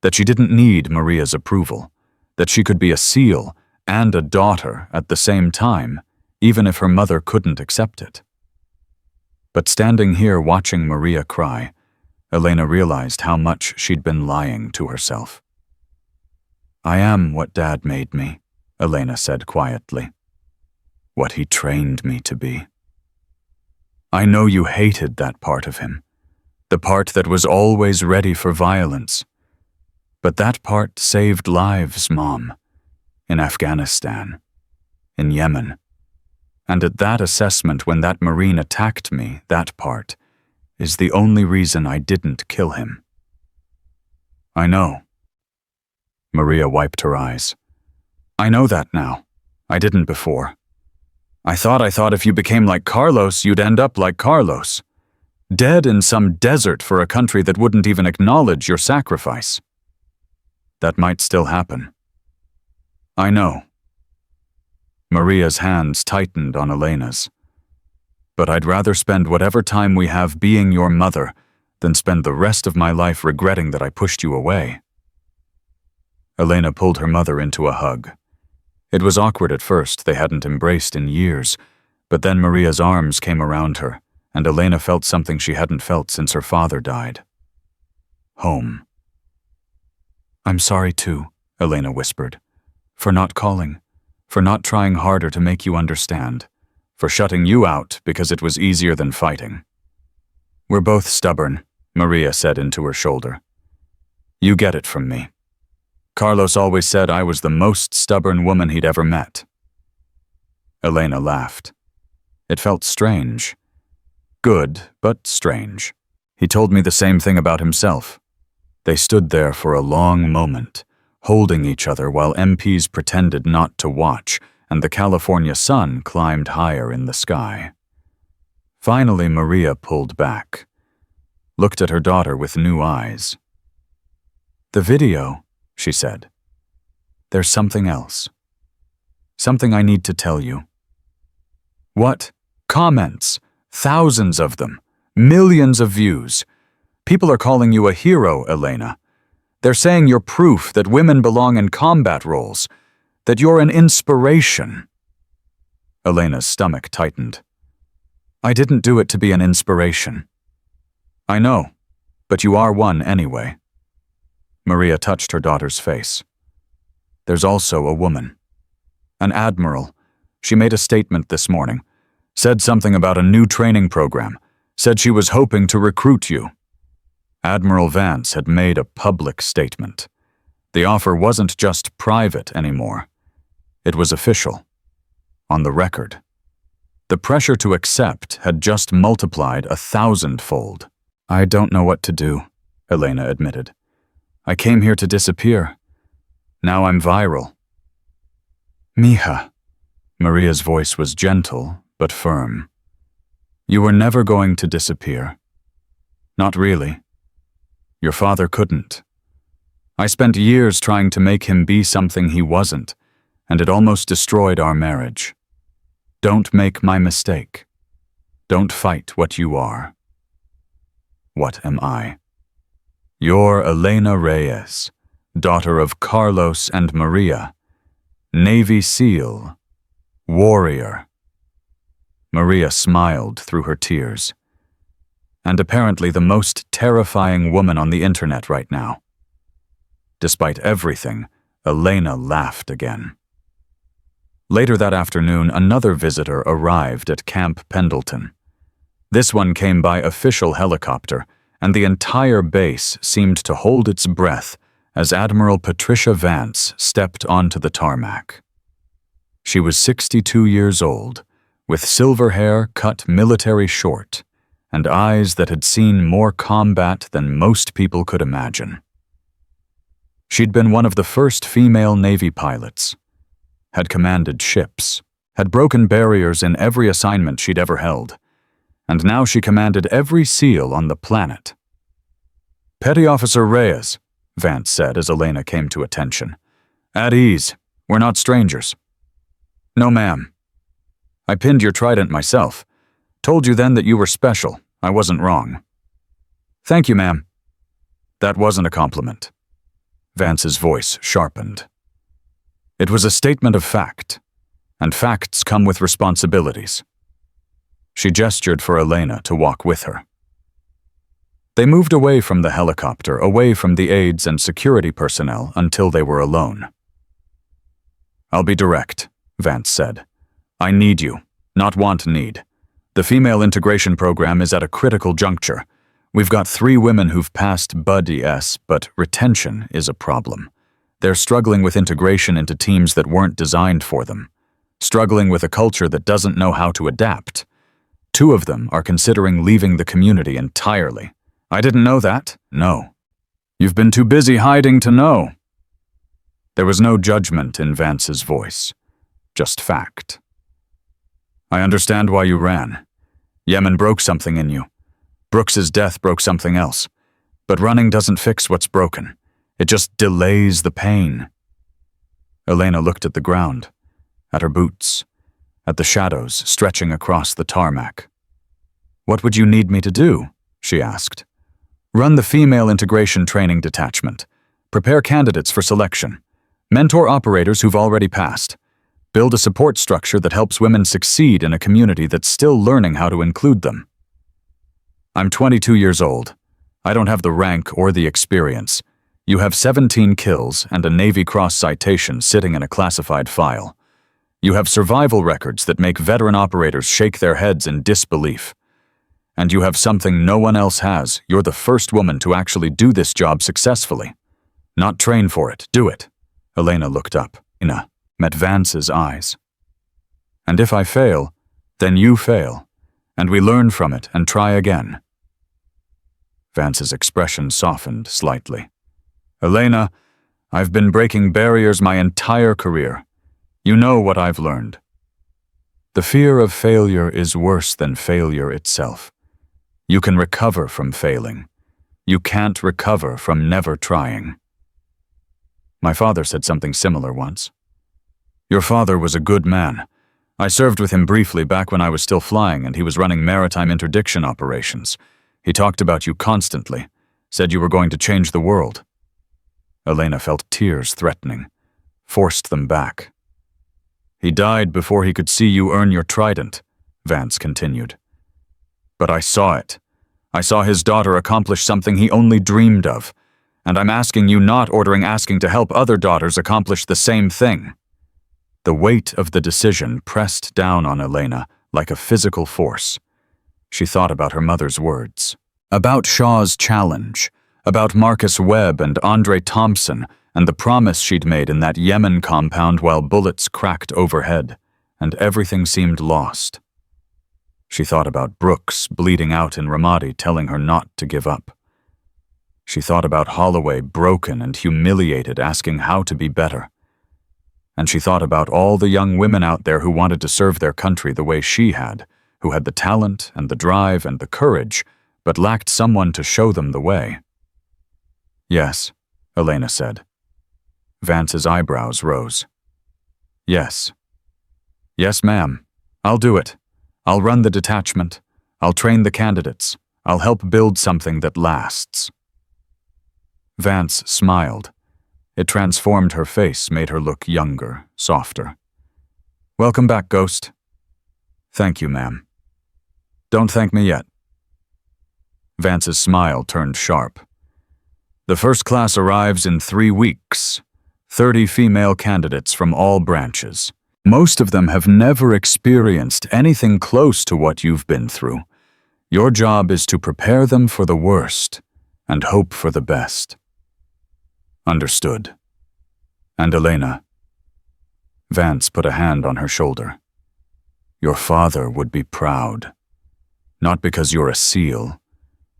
that she didn't need Maria's approval, that she could be a SEAL and a daughter at the same time, even if her mother couldn't accept it. But standing here watching Maria cry, Elena realized how much she'd been lying to herself. "I am what Dad made me," Elena said quietly. "What he trained me to be. I know you hated that part of him, the part that was always ready for violence. But that part saved lives, Mom, in Afghanistan, in Yemen. And at that assessment when that Marine attacked me, that part is the only reason I didn't kill him." "I know." Maria wiped her eyes. "I know that now. I didn't before. I thought if you became like Carlos, you'd end up like Carlos. Dead in some desert for a country that wouldn't even acknowledge your sacrifice. That might still happen." "I know." Maria's hands tightened on Elena's. "But I'd rather spend whatever time we have being your mother than spend the rest of my life regretting that I pushed you away." Elena pulled her mother into a hug. It was awkward at first, they hadn't embraced in years, but then Maria's arms came around her, and Elena felt something she hadn't felt since her father died. Home. "I'm sorry too," Elena whispered, "for not calling, for not trying harder to make you understand, for shutting you out because it was easier than fighting. We're both stubborn," Maria said into her shoulder. "You get it from me. Carlos always said I was the most stubborn woman he'd ever met." Elena laughed. It felt strange. Good, but strange. He told me the same thing about himself. They stood there for a long moment, holding each other while MPs pretended not to watch, and the California sun climbed higher in the sky. Finally, Maria pulled back, looked at her daughter with new eyes. "The video," she said. "There's something else. Something I need to tell you." "What?" "Comments. Thousands of them. Millions of views. People are calling you a hero, Elena. They're saying you're proof that women belong in combat roles, that you're an inspiration." Elena's stomach tightened. "I didn't do it to be an inspiration." "I know, but you are one anyway." Maria touched her daughter's face. "There's also a woman. An admiral. She made a statement this morning. Said something about a new training program. Said she was hoping to recruit you." Admiral Vance had made a public statement. The offer wasn't just private anymore. It was official. On the record. The pressure to accept had just multiplied 1,000-fold. "I don't know what to do," Elena admitted. "I came here to disappear. Now I'm viral." "Mija." Maria's voice was gentle, but firm. "You were never going to disappear. Not really. Your father couldn't. I spent years trying to make him be something he wasn't, and it almost destroyed our marriage. Don't make my mistake. Don't fight what you are." "What am I?" "You're Elena Reyes, daughter of Carlos and Maria, Navy SEAL, warrior." Maria smiled through her tears. "And apparently the most terrifying woman on the internet right now." Despite everything, Elena laughed again. Later that afternoon, another visitor arrived at Camp Pendleton. This one came by official helicopter, and the entire base seemed to hold its breath as Admiral Patricia Vance stepped onto the tarmac. She was 62 years old, with silver hair cut military short, and eyes that had seen more combat than most people could imagine. She'd been one of the first female Navy pilots, had commanded ships, had broken barriers in every assignment she'd ever held, and now she commanded every SEAL on the planet. "Petty Officer Reyes," Vance said as Elena came to attention. "At ease. We're not strangers." "No, ma'am." I pinned your trident myself. Told you then that you were special. I wasn't wrong." "Thank you, ma'am." That wasn't a compliment. Vance's voice sharpened. It was a statement of fact, and facts come with responsibilities. She gestured for Elena to walk with her. They moved away from the helicopter, away from the aides and security personnel until they were alone. "I'll be direct," Vance said. "I need you, not want need. The female integration program is at a critical juncture. We've got 3 women who've passed BUD-ES, but retention is a problem. They're struggling with integration into teams that weren't designed for them, struggling with a culture that doesn't know how to adapt. 2 of them are considering leaving the community entirely." "I didn't know that." "No. You've been too busy hiding to know." There was no judgment in Vance's voice, just fact. "I understand why you ran. Yemen broke something in you. Brooks's death broke something else. But running doesn't fix what's broken. It just delays the pain." Elena looked at the ground, at her boots, at the shadows stretching across the tarmac. "What would you need me to do?" she asked. "Run the female integration training detachment. Prepare candidates for selection. Mentor operators who've already passed. Build a support structure that helps women succeed in a community that's still learning how to include them." "I'm 22 years old. I don't have the rank or the experience. You have 17 kills and a Navy Cross citation sitting in a classified file. You have survival records that make veteran operators shake their heads in disbelief. And you have something no one else has. You're the first woman to actually do this job successfully. Not train for it, do it." Elena looked up. Ina met Vance's eyes. "And if I fail, then you fail, and we learn from it and try again." Vance's expression softened slightly. "Elena, I've been breaking barriers my entire career. You know what I've learned. The fear of failure is worse than failure itself. You can recover from failing. You can't recover from never trying." My father said something similar once. "Your father was a good man. I served with him briefly back when I was still flying and he was running maritime interdiction operations. He talked about you constantly, said you were going to change the world." Elena felt tears threatening, forced them back. "He died before he could see you earn your trident," Vance continued. "But I saw it. I saw his daughter accomplish something he only dreamed of. And I'm asking you, not asking to help other daughters accomplish the same thing." The weight of the decision pressed down on Elena like a physical force. She thought about her mother's words, about Shaw's challenge, about Marcus Webb and Andre Thompson and the promise she'd made in that Yemen compound while bullets cracked overhead, and everything seemed lost. She thought about Brooks bleeding out in Ramadi telling her not to give up. She thought about Holloway broken and humiliated asking how to be better. And she thought about all the young women out there who wanted to serve their country the way she had, who had the talent and the drive and the courage, but lacked someone to show them the way. "Yes," Elena said. Vance's eyebrows rose. "Yes. Yes, ma'am. I'll do it. I'll run the detachment. I'll train the candidates. I'll help build something that lasts." Vance smiled. It transformed her face, made her look younger, softer. "Welcome back, Ghost." "Thank you, ma'am." "Don't thank me yet." Vance's smile turned sharp. "The first class arrives in 3 weeks. 30 female candidates from all branches. Most of them have never experienced anything close to what you've been through. Your job is to prepare them for the worst and hope for the best." "Understood." "And Elena." Vance put a hand on her shoulder. "Your father would be proud. Not because you're a SEAL,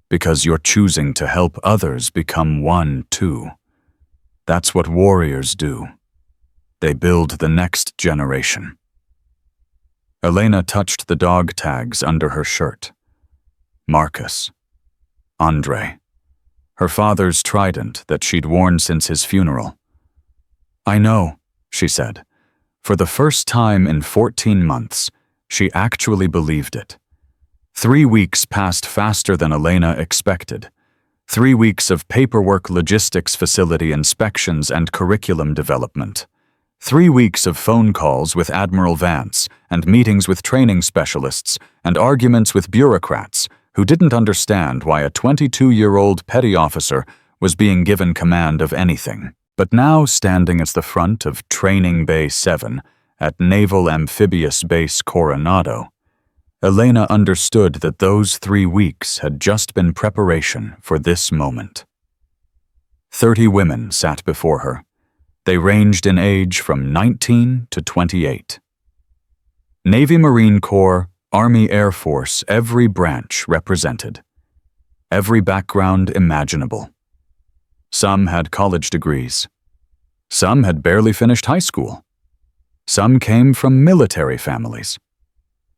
because you're choosing to help others become one too. That's what warriors do. They build the next generation." Elena touched the dog tags under her shirt. Marcus. Andre. Her father's trident that she'd worn since his funeral. "I know," she said. For the first time in 14 months, She actually believed it. 3 weeks passed faster than Elena expected. 3 weeks of paperwork, logistics, facility inspections, and curriculum development. 3 weeks of phone calls with Admiral Vance and meetings with training specialists and arguments with bureaucrats who didn't understand why a 22-year-old petty officer was being given command of anything. But now, standing at the front of Training Bay 7 at Naval Amphibious Base Coronado, Elena understood that those 3 weeks had just been preparation for this moment. 30 women sat before her. They ranged in age from 19 to 28. Navy, Marine Corps, Army, Air Force, every branch represented. Every background imaginable. Some had college degrees. Some had barely finished high school. Some came from military families.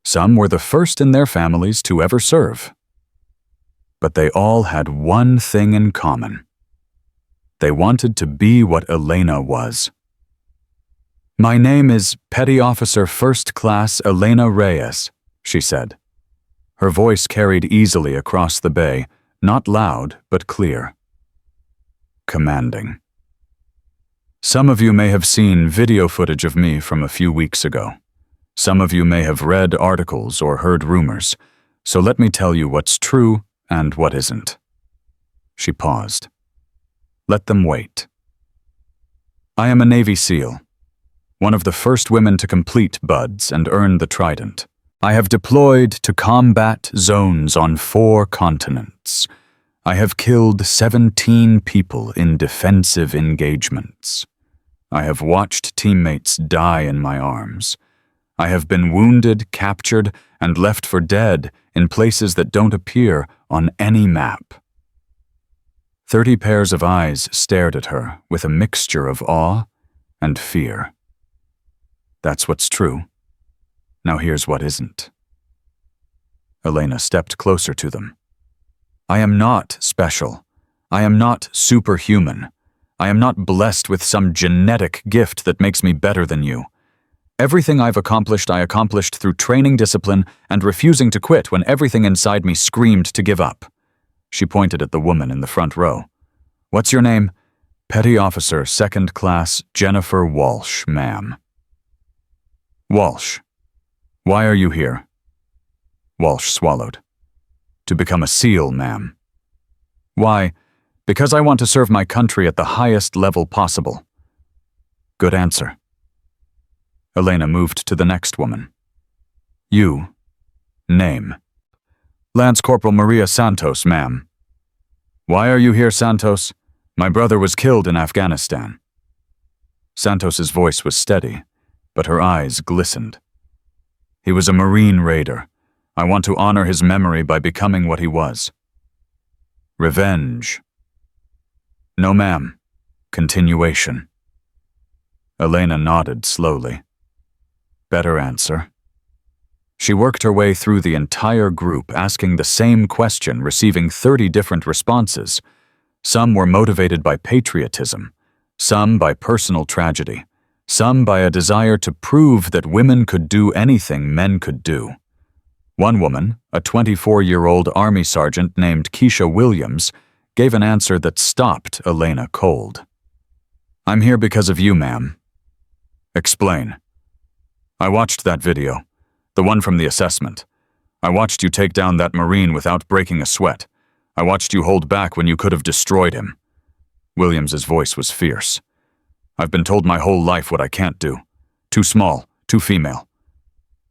Some were the first in their families to ever serve. But they all had one thing in common. They wanted to be what Elena was. "My name is Petty Officer First Class Elena Reyes," she said. Her voice carried easily across the bay, not loud but clear. Commanding. Some of you may have seen video footage of me from a few weeks ago. Some of you may have read articles or heard rumors, so let me tell you what's true and what isn't. She paused. Let them wait. I am a Navy SEAL, one of the first women to complete BUDS and earn the Trident. I have deployed to combat zones on 4 continents. I have killed 17 people in defensive engagements. I have watched teammates die in my arms. I have been wounded, captured, and left for dead in places that don't appear on any map. 30 pairs of eyes stared at her with a mixture of awe and fear. That's what's true. Now here's what isn't. Elena stepped closer to them. I am not special. I am not superhuman. I am not blessed with some genetic gift that makes me better than you. Everything I've accomplished, I accomplished through training, discipline, and refusing to quit when everything inside me screamed to give up. She pointed at the woman in the front row. What's your name? Petty Officer, 2nd Class, Jennifer Walsh, ma'am. Walsh. Why are you here? Walsh swallowed. To become a SEAL, ma'am. Why? Because I want to serve my country at the highest level possible. Good answer. Elena moved to the next woman. You. Name. Lance Corporal Maria Santos, ma'am. Why are you here, Santos? My brother was killed in Afghanistan. Santos's voice was steady, but her eyes glistened. He was a Marine raider. I want to honor his memory by becoming what he was. Revenge. No, ma'am. Continuation. Elena nodded slowly. Better answer. She worked her way through the entire group, asking the same question, receiving 30 different responses. Some were motivated by patriotism, some by personal tragedy, some by a desire to prove that women could do anything men could do. One woman, a 24-year-old Army sergeant named Keisha Williams, gave an answer that stopped Elena cold. I'm here because of you, ma'am. Explain. I watched that video. The one from the assessment. I watched you take down that Marine without breaking a sweat. I watched you hold back when you could have destroyed him. Williams's voice was fierce. I've been told my whole life what I can't do. Too small, too female,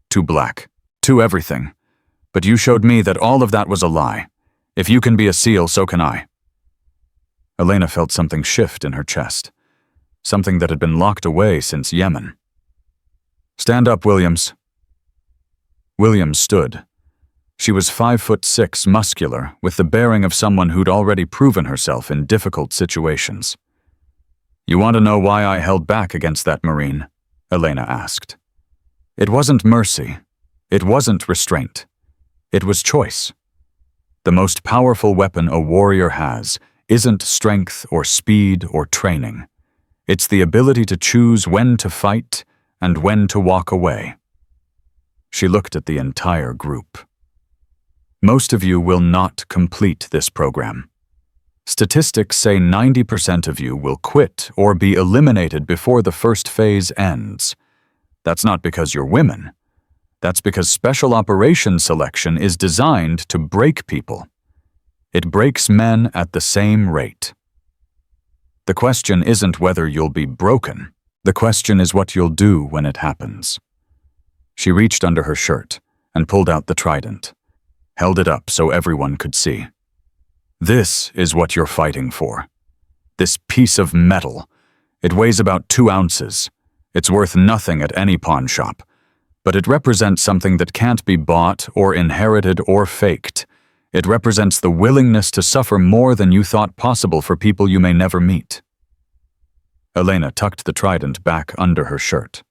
too black, too everything. But you showed me that all of that was a lie. If you can be a SEAL, so can I. Elena felt something shift in her chest. Something that had been locked away since Yemen. Stand up, Williams. Williams stood. She was 5'6", muscular, with the bearing of someone who'd already proven herself in difficult situations. You want to know why I held back against that Marine? Elena asked. It wasn't mercy. It wasn't restraint. It was choice. The most powerful weapon a warrior has isn't strength or speed or training. It's the ability to choose when to fight and when to walk away. She looked at the entire group. Most of you will not complete this program. Statistics say 90% of you will quit or be eliminated before the first phase ends. That's not because you're women. That's because special operations selection is designed to break people. It breaks men at the same rate. The question isn't whether you'll be broken. The question is what you'll do when it happens. She reached under her shirt and pulled out the trident, held it up so everyone could see. This is what you're fighting for. This piece of metal. It weighs about 2 ounces. It's worth nothing at any pawn shop, but it represents something that can't be bought or inherited or faked. It represents the willingness to suffer more than you thought possible for people you may never meet. Elena tucked the trident back under her shirt.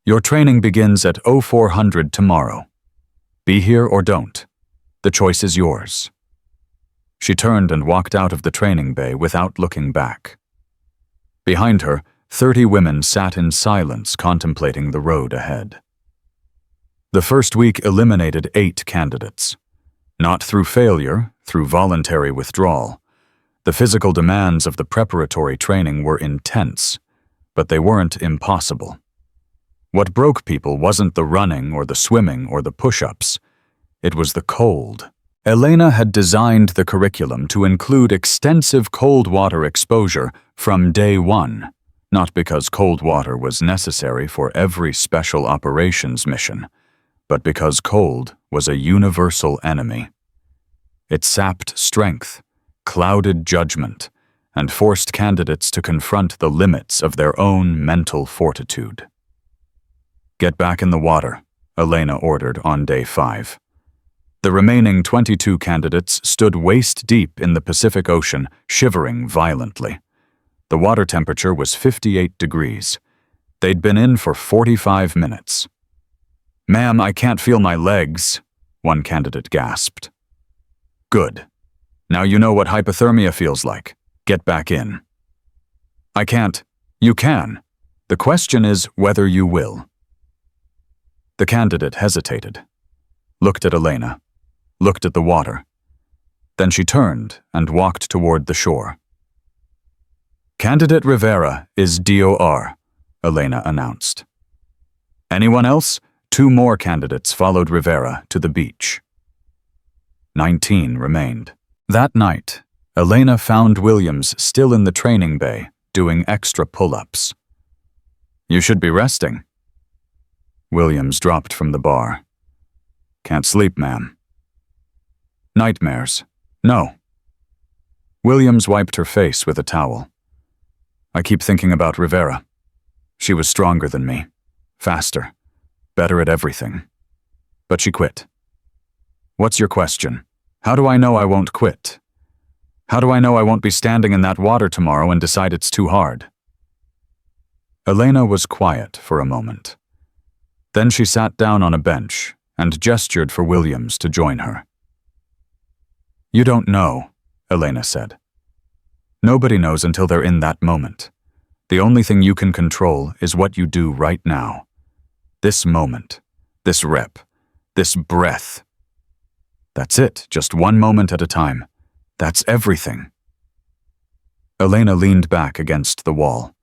Your training begins at 0400 tomorrow. Be here or don't. The choice is yours. She turned and walked out of the training bay without looking back. Behind her, 30 women sat in silence contemplating the road ahead. The first week eliminated 8 candidates. Not through failure, through voluntary withdrawal. The physical demands of the preparatory training were intense, but they weren't impossible. What broke people wasn't the running or the swimming or the push-ups. It was the cold. Elena had designed the curriculum to include extensive cold water exposure from day 1, not because cold water was necessary for every special operations mission, but because cold was a universal enemy. It sapped strength, clouded judgment, and forced candidates to confront the limits of their own mental fortitude. Get back in the water, Elena ordered on day 5. The remaining 22 candidates stood waist-deep in the Pacific Ocean, shivering violently. The water temperature was 58 degrees. They'd been in for 45 minutes. "Ma'am, I can't feel my legs," one candidate gasped. "Good. Now you know what hypothermia feels like. Get back in." "I can't." "You can. The question is whether you will." The candidate hesitated, looked at Elena, looked at the water. Then she turned and walked toward the shore. "Candidate Rivera is DOR," Elena announced. "Anyone else?" 2 more candidates followed Rivera to the beach. 19 remained. That night, Elena found Williams still in the training bay, doing extra pull-ups. "You should be resting." Williams dropped from the bar. "Can't sleep, ma'am." "Nightmares?" "No." Williams wiped her face with a towel. "I keep thinking about Rivera. She was stronger than me, faster, better at everything. But she quit." "What's your question? How do I know I won't quit? How do I know I won't be standing in that water tomorrow and decide it's too hard?" Elena was quiet for a moment. Then she sat down on a bench and gestured for Williams to join her. "You don't know," Elena said. "Nobody knows until they're in that moment. The only thing you can control is what you do right now. This moment, this rep, this breath. That's it, just one moment at a time. That's everything." Elena leaned back against the wall.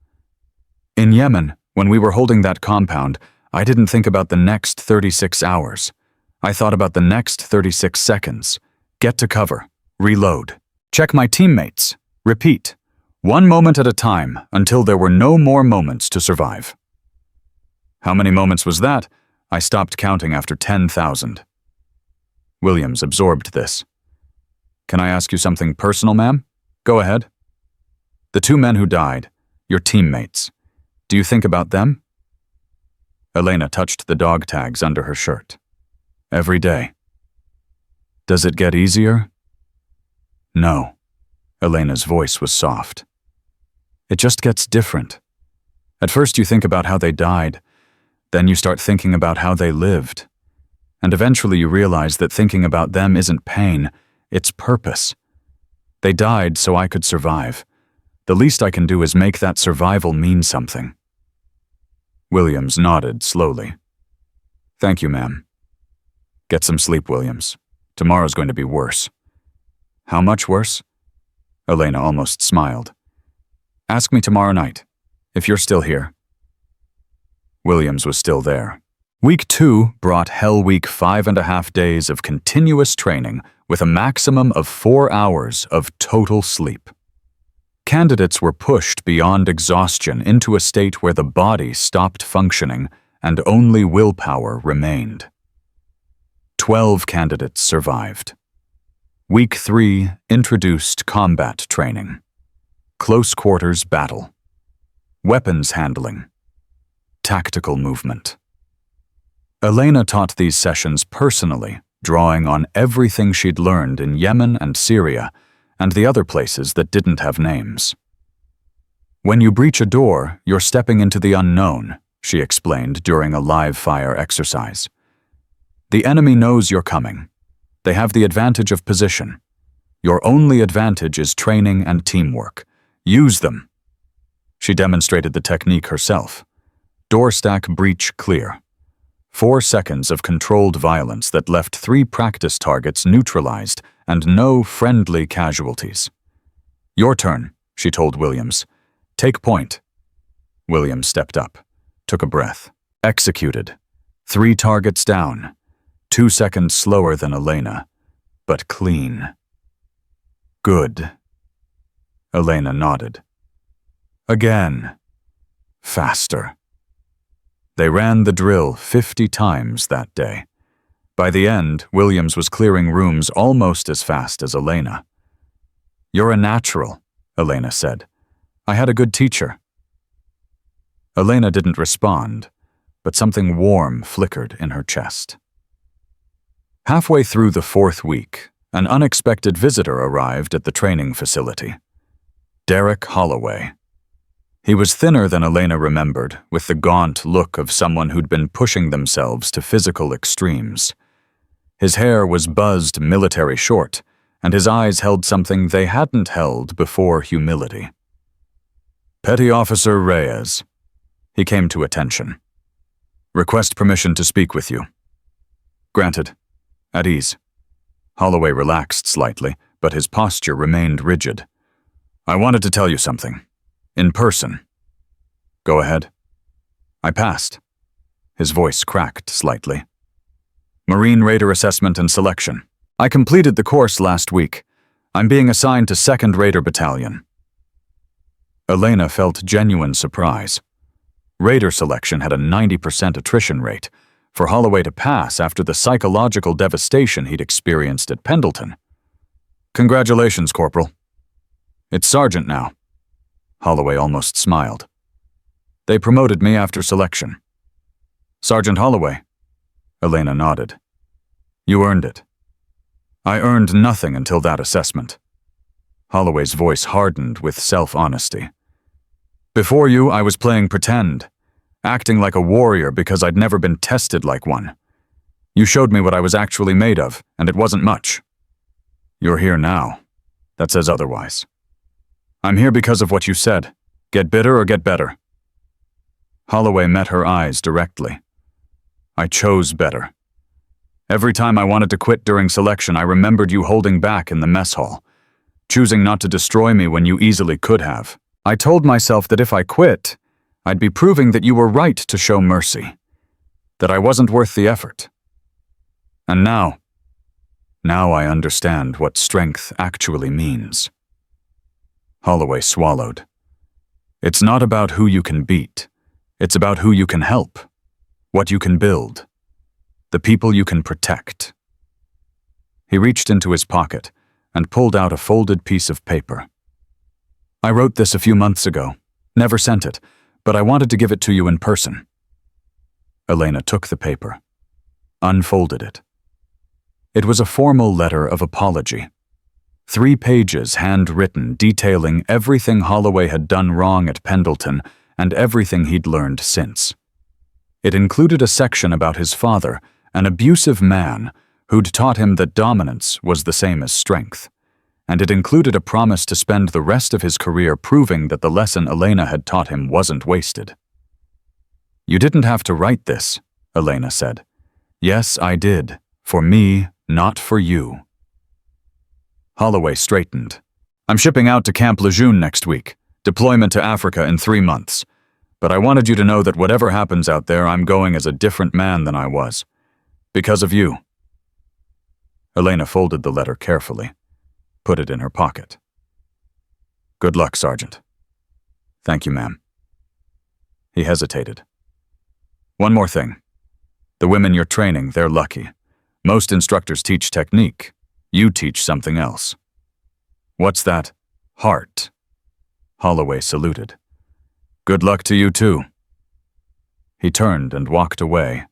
"In Yemen, when we were holding that compound, I didn't think about the next 36 hours. I thought about the next 36 seconds. Get to cover, reload, check my teammates, repeat. One moment at a time until there were no more moments to survive." "How many moments was that?" "I stopped counting after 10,000. Williams absorbed this. "Can I ask you something personal, ma'am?" "Go ahead." "The 2 men who died, your teammates. Do you think about them?" Elena touched the dog tags under her shirt. "Every day." "Does it get easier?" "No." Elena's voice was soft. "It just gets different. At first you think about how they died, then you start thinking about how they lived. And eventually you realize that thinking about them isn't pain, it's purpose. They died so I could survive. The least I can do is make that survival mean something." Williams nodded slowly. Thank you, ma'am. Get some sleep, Williams. Tomorrow's going to be worse. How much worse? Elena almost smiled. Ask me tomorrow night, if you're still here. Williams was still there. Week 2 brought Hell Week 5.5 days of continuous training with a maximum of 4 hours of total sleep. Candidates were pushed beyond exhaustion into a state where the body stopped functioning and only willpower remained. 12 candidates survived. Week 3 introduced combat training, close quarters battle, weapons handling, tactical movement. Elena taught these sessions personally, drawing on everything she'd learned in Yemen and Syria and the other places that didn't have names. When you breach a door, you're stepping into the unknown, she explained during a live fire exercise. The enemy knows you're coming. They have the advantage of position. Your only advantage is training and teamwork. Use them. She demonstrated the technique herself. Door stack breach clear. 4 seconds of controlled violence that left 3 practice targets neutralized and no friendly casualties. Your turn, she told Williams. Take point. Williams stepped up, took a breath. Executed. 3 targets down. 2 seconds slower than Elena, but clean. Good. Elena nodded. Again. Faster. They ran the drill 50 times that day. By the end, Williams was clearing rooms almost as fast as Elena. You're a natural, Elena said. I had a good teacher. Elena didn't respond, but something warm flickered in her chest. Halfway through the 4th week, an unexpected visitor arrived at the training facility. Derek Holloway. He was thinner than Elena remembered, with the gaunt look of someone who'd been pushing themselves to physical extremes. His hair was buzzed military short, and his eyes held something they hadn't held before humility. Petty Officer Reyes. He came to attention. Request permission to speak with you. Granted. At ease. Holloway relaxed slightly, but his posture remained rigid. I wanted to tell you something. In person. Go ahead. I passed. His voice cracked slightly. Marine Raider Assessment and Selection. I completed the course last week. I'm being assigned to 2nd Raider Battalion. Elena felt genuine surprise. Raider selection had a 90% attrition rate. For Holloway to pass after the psychological devastation he'd experienced at Pendleton. Congratulations, Corporal. It's Sergeant now. Holloway almost smiled. They promoted me after selection. Sergeant Holloway. Elena nodded. You earned it. I earned nothing until that assessment. Holloway's voice hardened with self-honesty. Before you, I was playing pretend, acting like a warrior because I'd never been tested like one. You showed me what I was actually made of, and it wasn't much. You're here now. That says otherwise. I'm here because of what you said. Get bitter or get better. Holloway met her eyes directly. I chose better. Every time I wanted to quit during selection, I remembered you holding back in the mess hall, choosing not to destroy me when you easily could have. I told myself that if I quit, I'd be proving that you were right to show mercy, that I wasn't worth the effort. And now I understand what strength actually means. Holloway swallowed. It's not about who you can beat. It's about who you can help, what you can build, the people you can protect. He reached into his pocket and pulled out a folded piece of paper. I wrote this a few months ago, never sent it, but I wanted to give it to you in person. Elena took the paper, unfolded it. It was a formal letter of apology. 3 pages handwritten detailing everything Holloway had done wrong at Pendleton and everything he'd learned since. It included a section about his father, an abusive man who'd taught him that dominance was the same as strength. And it included a promise to spend the rest of his career proving that the lesson Elena had taught him wasn't wasted. You didn't have to write this, Elena said. Yes, I did. For me, not for you. Holloway straightened. I'm shipping out to Camp Lejeune next week. Deployment to Africa in 3 months. But I wanted you to know that whatever happens out there, I'm going as a different man than I was. Because of you. Elena folded the letter carefully, put it in her pocket. Good luck, Sergeant. Thank you, ma'am. He hesitated. One more thing. The women you're training, they're lucky. Most instructors teach technique. You teach something else. What's that? Heart. Holloway saluted. Good luck to you, too. He turned and walked away,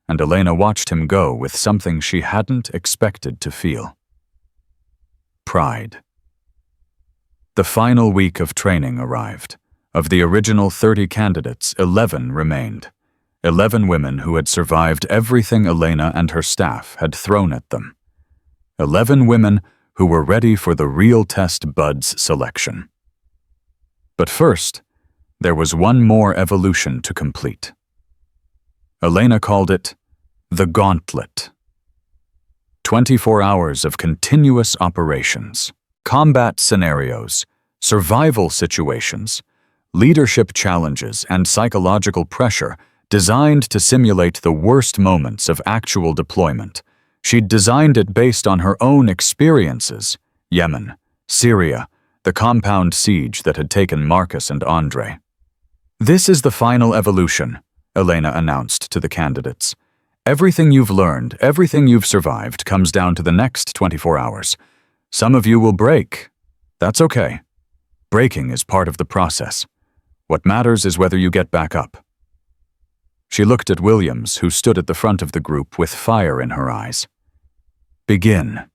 and Elena watched him go with something she hadn't expected to feel. Pride. The final week of training arrived. Of the original 30 candidates, 11 remained. 11 women who had survived everything Elena and her staff had thrown at them. 11 women who were ready for the real test buds selection. But first, there was one more evolution to complete. Elena called it the Gauntlet. 24 hours of continuous operations, combat scenarios, survival situations, leadership challenges, and psychological pressure designed to simulate the worst moments of actual deployment. She'd designed it based on her own experiences: Yemen, Syria, the compound siege that had taken Marcus and Andre. This is the final evolution, Elena announced to the candidates. Everything you've learned, everything you've survived comes down to the next 24 hours. Some of you will break. That's okay. Breaking is part of the process. What matters is whether you get back up. She looked at Williams, who stood at the front of the group with fire in her eyes. Begin.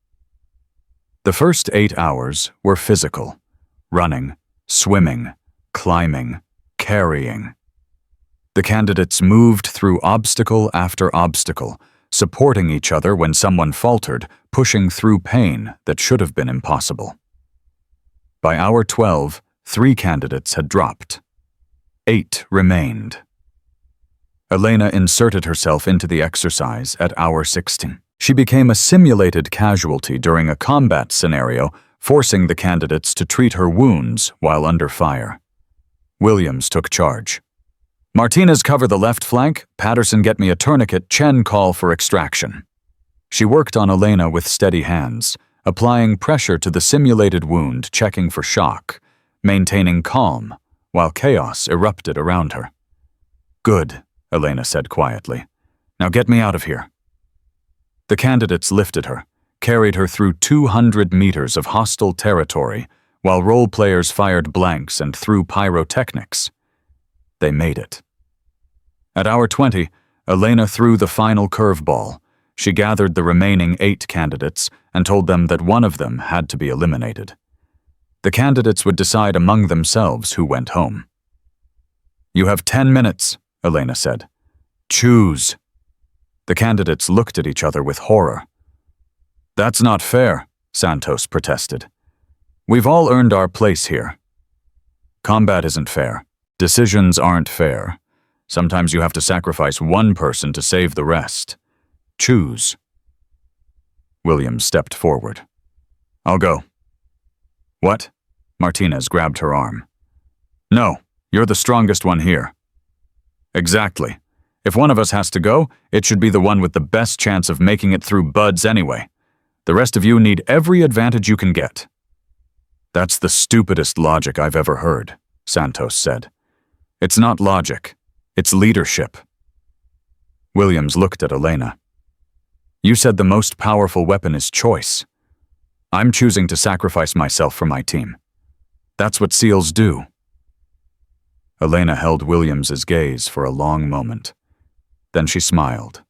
The first 8 hours were physical: running, swimming, climbing, carrying. The candidates moved through obstacle after obstacle, supporting each other when someone faltered, pushing through pain that should have been impossible. By hour 12, 3 candidates had dropped. 8 remained. Elena inserted herself into the exercise at hour 16. She became a simulated casualty during a combat scenario, forcing the candidates to treat her wounds while under fire. Williams took charge. Martinez, cover the left flank. Patterson, get me a tourniquet. Chen, call for extraction. She worked on Elena with steady hands, applying pressure to the simulated wound, checking for shock, maintaining calm, while chaos erupted around her. Good, Elena said quietly. Now get me out of here. The candidates lifted her, carried her through 200 meters of hostile territory, while role players fired blanks and threw pyrotechnics. They made it. At hour 20, Elena threw the final curveball. She gathered the remaining 8 candidates and told them that one of them had to be eliminated. The candidates would decide among themselves who went home. You have 10 minutes, Elena said. Choose. The candidates looked at each other with horror. That's not fair, Santos protested. We've all earned our place here. Combat isn't fair. Decisions aren't fair. Sometimes you have to sacrifice one person to save the rest. Choose. Williams stepped forward. I'll go. What? Martinez grabbed her arm. No, you're the strongest one here. Exactly. If one of us has to go, it should be the one with the best chance of making it through buds anyway. The rest of you need every advantage you can get. That's the stupidest logic I've ever heard, Santos said. It's not logic. It's leadership. Williams looked at Elena. You said the most powerful weapon is choice. I'm choosing to sacrifice myself for my team. That's what SEALs do. Elena held Williams's gaze for a long moment. Then she smiled.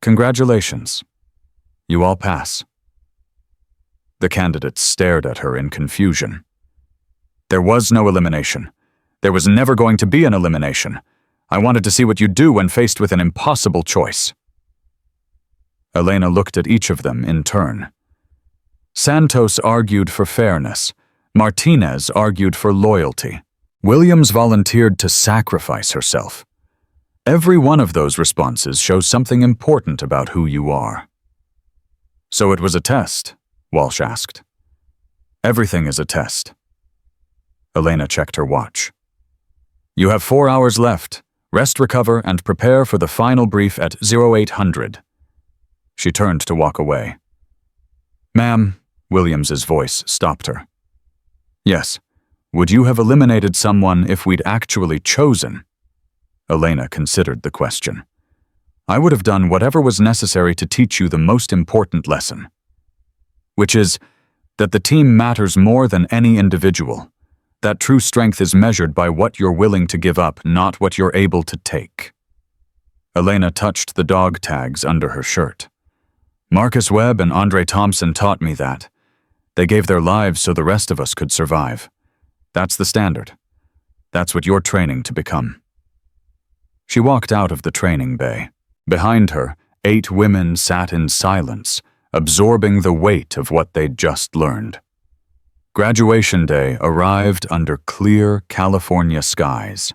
Congratulations. You all pass. The candidates stared at her in confusion. There was no elimination. There was never going to be an elimination. I wanted to see what you'd do when faced with an impossible choice. Elena looked at each of them in turn. Santos argued for fairness. Martinez argued for loyalty. Williams volunteered to sacrifice herself. Every one of those responses shows something important about who you are. So it was a test? Walsh asked. Everything is a test. Elena checked her watch. You have 4 hours left. Rest, recover, and prepare for the final brief at 0800. She turned to walk away. Ma'am, Williams's voice stopped her. Yes, would you have eliminated someone if we'd actually chosen? Elena considered the question. I would have done whatever was necessary to teach you the most important lesson, which is that the team matters more than any individual, that true strength is measured by what you're willing to give up, not what you're able to take. Elena touched the dog tags under her shirt. Marcus Webb and Andre Thompson taught me that. They gave their lives so the rest of us could survive. That's the standard. That's what you're training to become. She walked out of the training bay. Behind her, 8 women sat in silence, absorbing the weight of what they'd just learned. Graduation day arrived under clear California skies.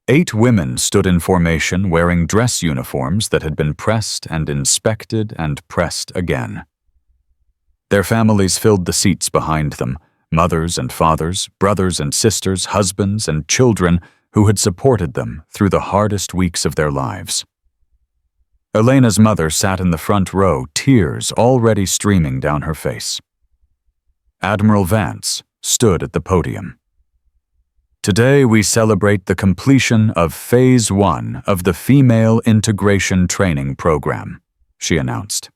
8 women stood in formation wearing dress uniforms that had been pressed and inspected and pressed again. Their families filled the seats behind them, mothers and fathers, brothers and sisters, husbands and children who had supported them through the hardest weeks of their lives. Elena's mother sat in the front row, tears already streaming down her face. Admiral Vance stood at the podium. Today we celebrate the completion of Phase 1 of the Female Integration Training Program, she announced.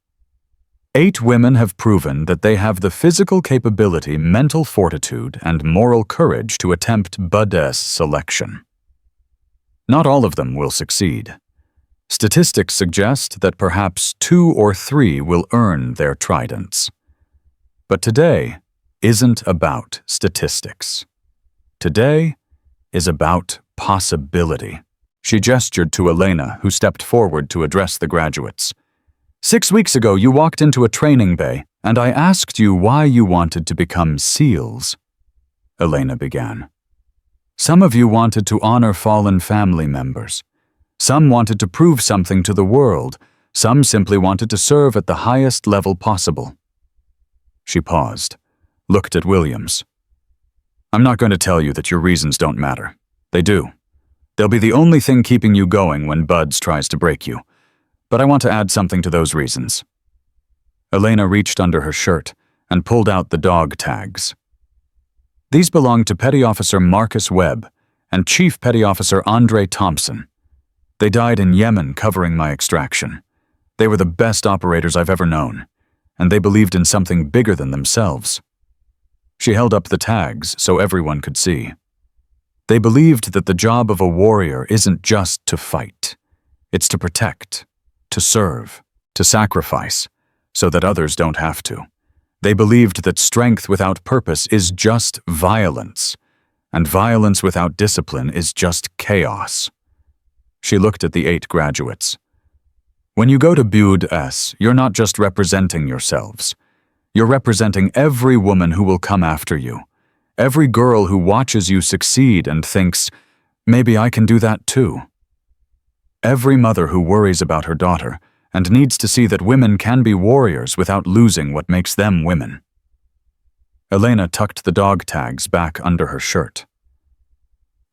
8 women have proven that they have the physical capability, mental fortitude, and moral courage to attempt BUD/S selection. Not all of them will succeed. Statistics suggest that perhaps 2 or 3 will earn their tridents. But today isn't about statistics. Today is about possibility. She gestured to Elena, who stepped forward to address the graduates. 6 weeks ago, you walked into a training bay, and I asked you why you wanted to become SEALs. Elena began. Some of you wanted to honor fallen family members. Some wanted to prove something to the world. Some simply wanted to serve at the highest level possible. She paused, looked at Williams. I'm not going to tell you that your reasons don't matter. They do. They'll be the only thing keeping you going when Buds tries to break you. But I want to add something to those reasons. Elena reached under her shirt and pulled out the dog tags. These belong to Petty Officer Marcus Webb and Chief Petty Officer Andre Thompson. They died in Yemen covering my extraction. They were the best operators I've ever known, and they believed in something bigger than themselves. She held up the tags so everyone could see. They believed that the job of a warrior isn't just to fight. It's to protect, to serve, to sacrifice, so that others don't have to. They believed that strength without purpose is just violence, and violence without discipline is just chaos. She looked at the 8 graduates. When you go to BUD/S, you're not just representing yourselves. You're representing every woman who will come after you, every girl who watches you succeed and thinks, maybe I can do that too. Every mother who worries about her daughter and needs to see that women can be warriors without losing what makes them women. Elena tucked the dog tags back under her shirt.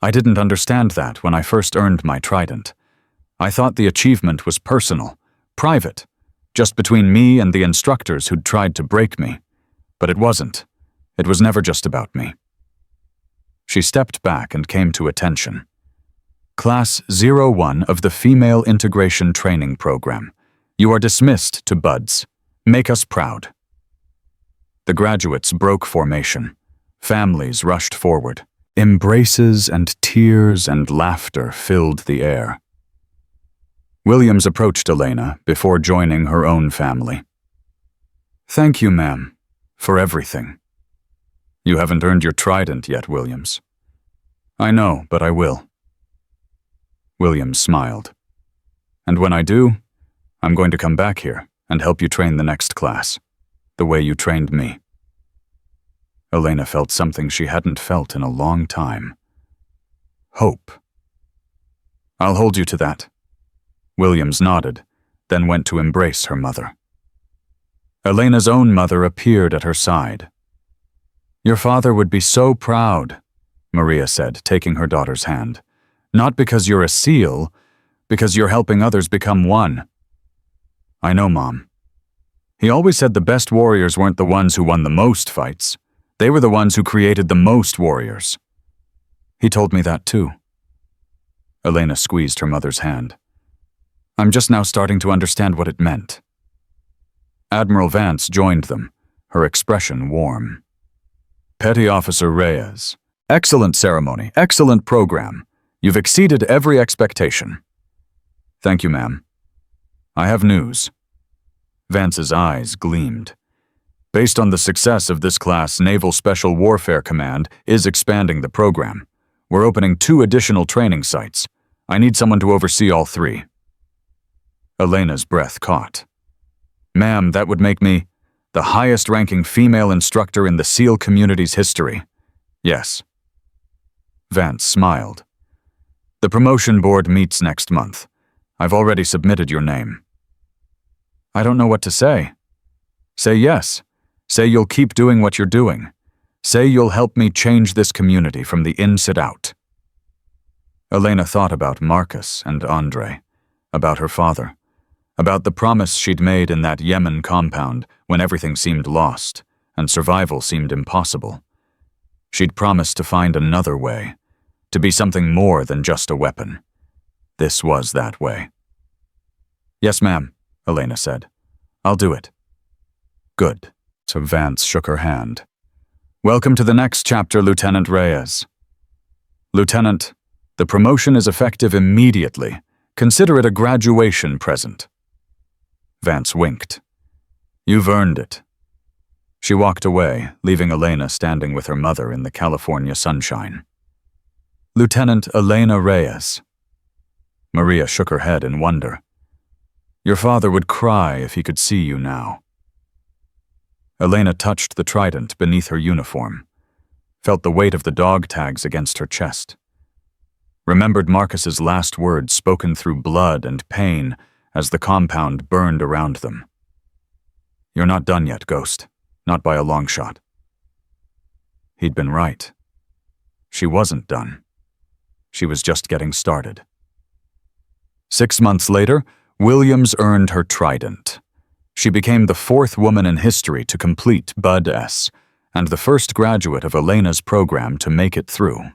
I didn't understand that when I first earned my trident. I thought the achievement was personal, private, just between me and the instructors who'd tried to break me. But it wasn't. It was never just about me. She stepped back and came to attention. Class 01 of the Female Integration Training Program. You are dismissed to BUDS. Make us proud. The graduates broke formation. Families rushed forward. Embraces and tears and laughter filled the air. Williams approached Elena before joining her own family. Thank you, ma'am, for everything. You haven't earned your trident yet, Williams. I know, but I will. Williams smiled. And when I do, I'm going to come back here and help you train the next class, the way you trained me. Elena felt something she hadn't felt in a long time. Hope. I'll hold you to that. Williams nodded, then went to embrace her mother. Elena's own mother appeared at her side. Your father would be so proud, Maria said, taking her daughter's hand. Not because you're a SEAL, because you're helping others become one. I know, Mom. He always said the best warriors weren't the ones who won the most fights. They were the ones who created the most warriors. He told me that too. Elena squeezed her mother's hand. I'm just now starting to understand what it meant. Admiral Vance joined them, her expression warm. Petty Officer Reyes. Excellent ceremony, excellent program. You've exceeded every expectation. Thank you, ma'am. I have news. Vance's eyes gleamed. Based on the success of this class, Naval Special Warfare Command is expanding the program. We're opening 2 additional training sites. I need someone to oversee all 3. Elena's breath caught. Ma'am, that would make me the highest-ranking female instructor in the SEAL community's history. Yes. Vance smiled. The promotion board meets next month. I've already submitted your name. I don't know what to say. Say yes. Say you'll keep doing what you're doing. Say you'll help me change this community from the inside out. Elena thought about Marcus and Andre, about her father, about the promise she'd made in that Yemen compound when everything seemed lost and survival seemed impossible. She'd promised to find another way, to be something more than just a weapon. This was that way. Yes, ma'am, Elena said. I'll do it. Good. So Vance shook her hand. Welcome to the next chapter, Lieutenant Reyes. Lieutenant, the promotion is effective immediately. Consider it a graduation present. Vance winked. You've earned it. She walked away, leaving Elena standing with her mother in the California sunshine. Lieutenant Elena Reyes. Maria shook her head in wonder. Your father would cry if he could see you now. Elena touched the trident beneath her uniform, felt the weight of the dog tags against her chest, remembered Marcus's last words spoken through blood and pain as the compound burned around them. You're not done yet, Ghost. Not by a long shot. He'd been right. She wasn't done. She was just getting started. 6 months later, Williams earned her trident. She became the 4th woman in history to complete Bud S, and the first graduate of Elena's program to make it through.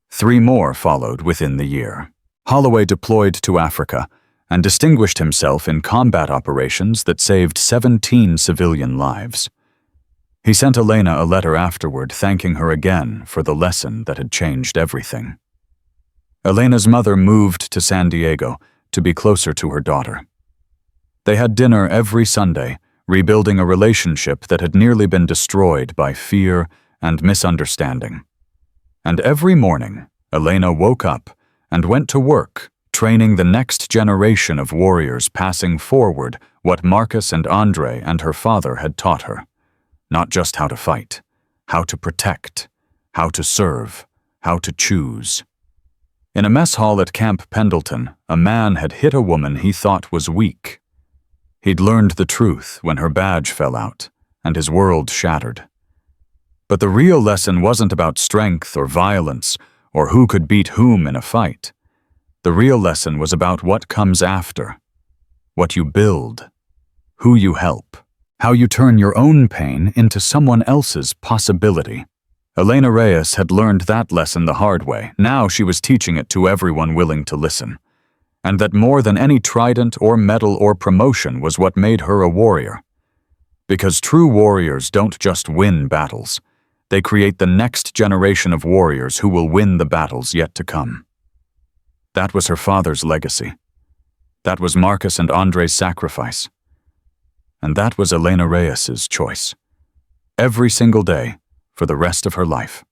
3 more followed within the year. Holloway deployed to Africa and distinguished himself in combat operations that saved 17 civilian lives. He sent Elena a letter afterward thanking her again for the lesson that had changed everything. Elena's mother moved to San Diego to be closer to her daughter. They had dinner every Sunday, rebuilding a relationship that had nearly been destroyed by fear and misunderstanding. And every morning, Elena woke up and went to work, training the next generation of warriors, passing forward what Marcus and Andre and her father had taught her. Not just how to fight, how to protect, how to serve, how to choose. In a mess hall at Camp Pendleton, a man had hit a woman he thought was weak. He'd learned the truth when her badge fell out, and his world shattered. But the real lesson wasn't about strength or violence, or who could beat whom in a fight. The real lesson was about what comes after, what you build, who you help, how you turn your own pain into someone else's possibility. Elena Reyes had learned that lesson the hard way. Now she was teaching it to everyone willing to listen. And that more than any trident or medal or promotion was what made her a warrior. Because true warriors don't just win battles. They create the next generation of warriors who will win the battles yet to come. That was her father's legacy. That was Marcus and Andre's sacrifice. And that was Elena Reyes's choice. Every single day, for the rest of her life.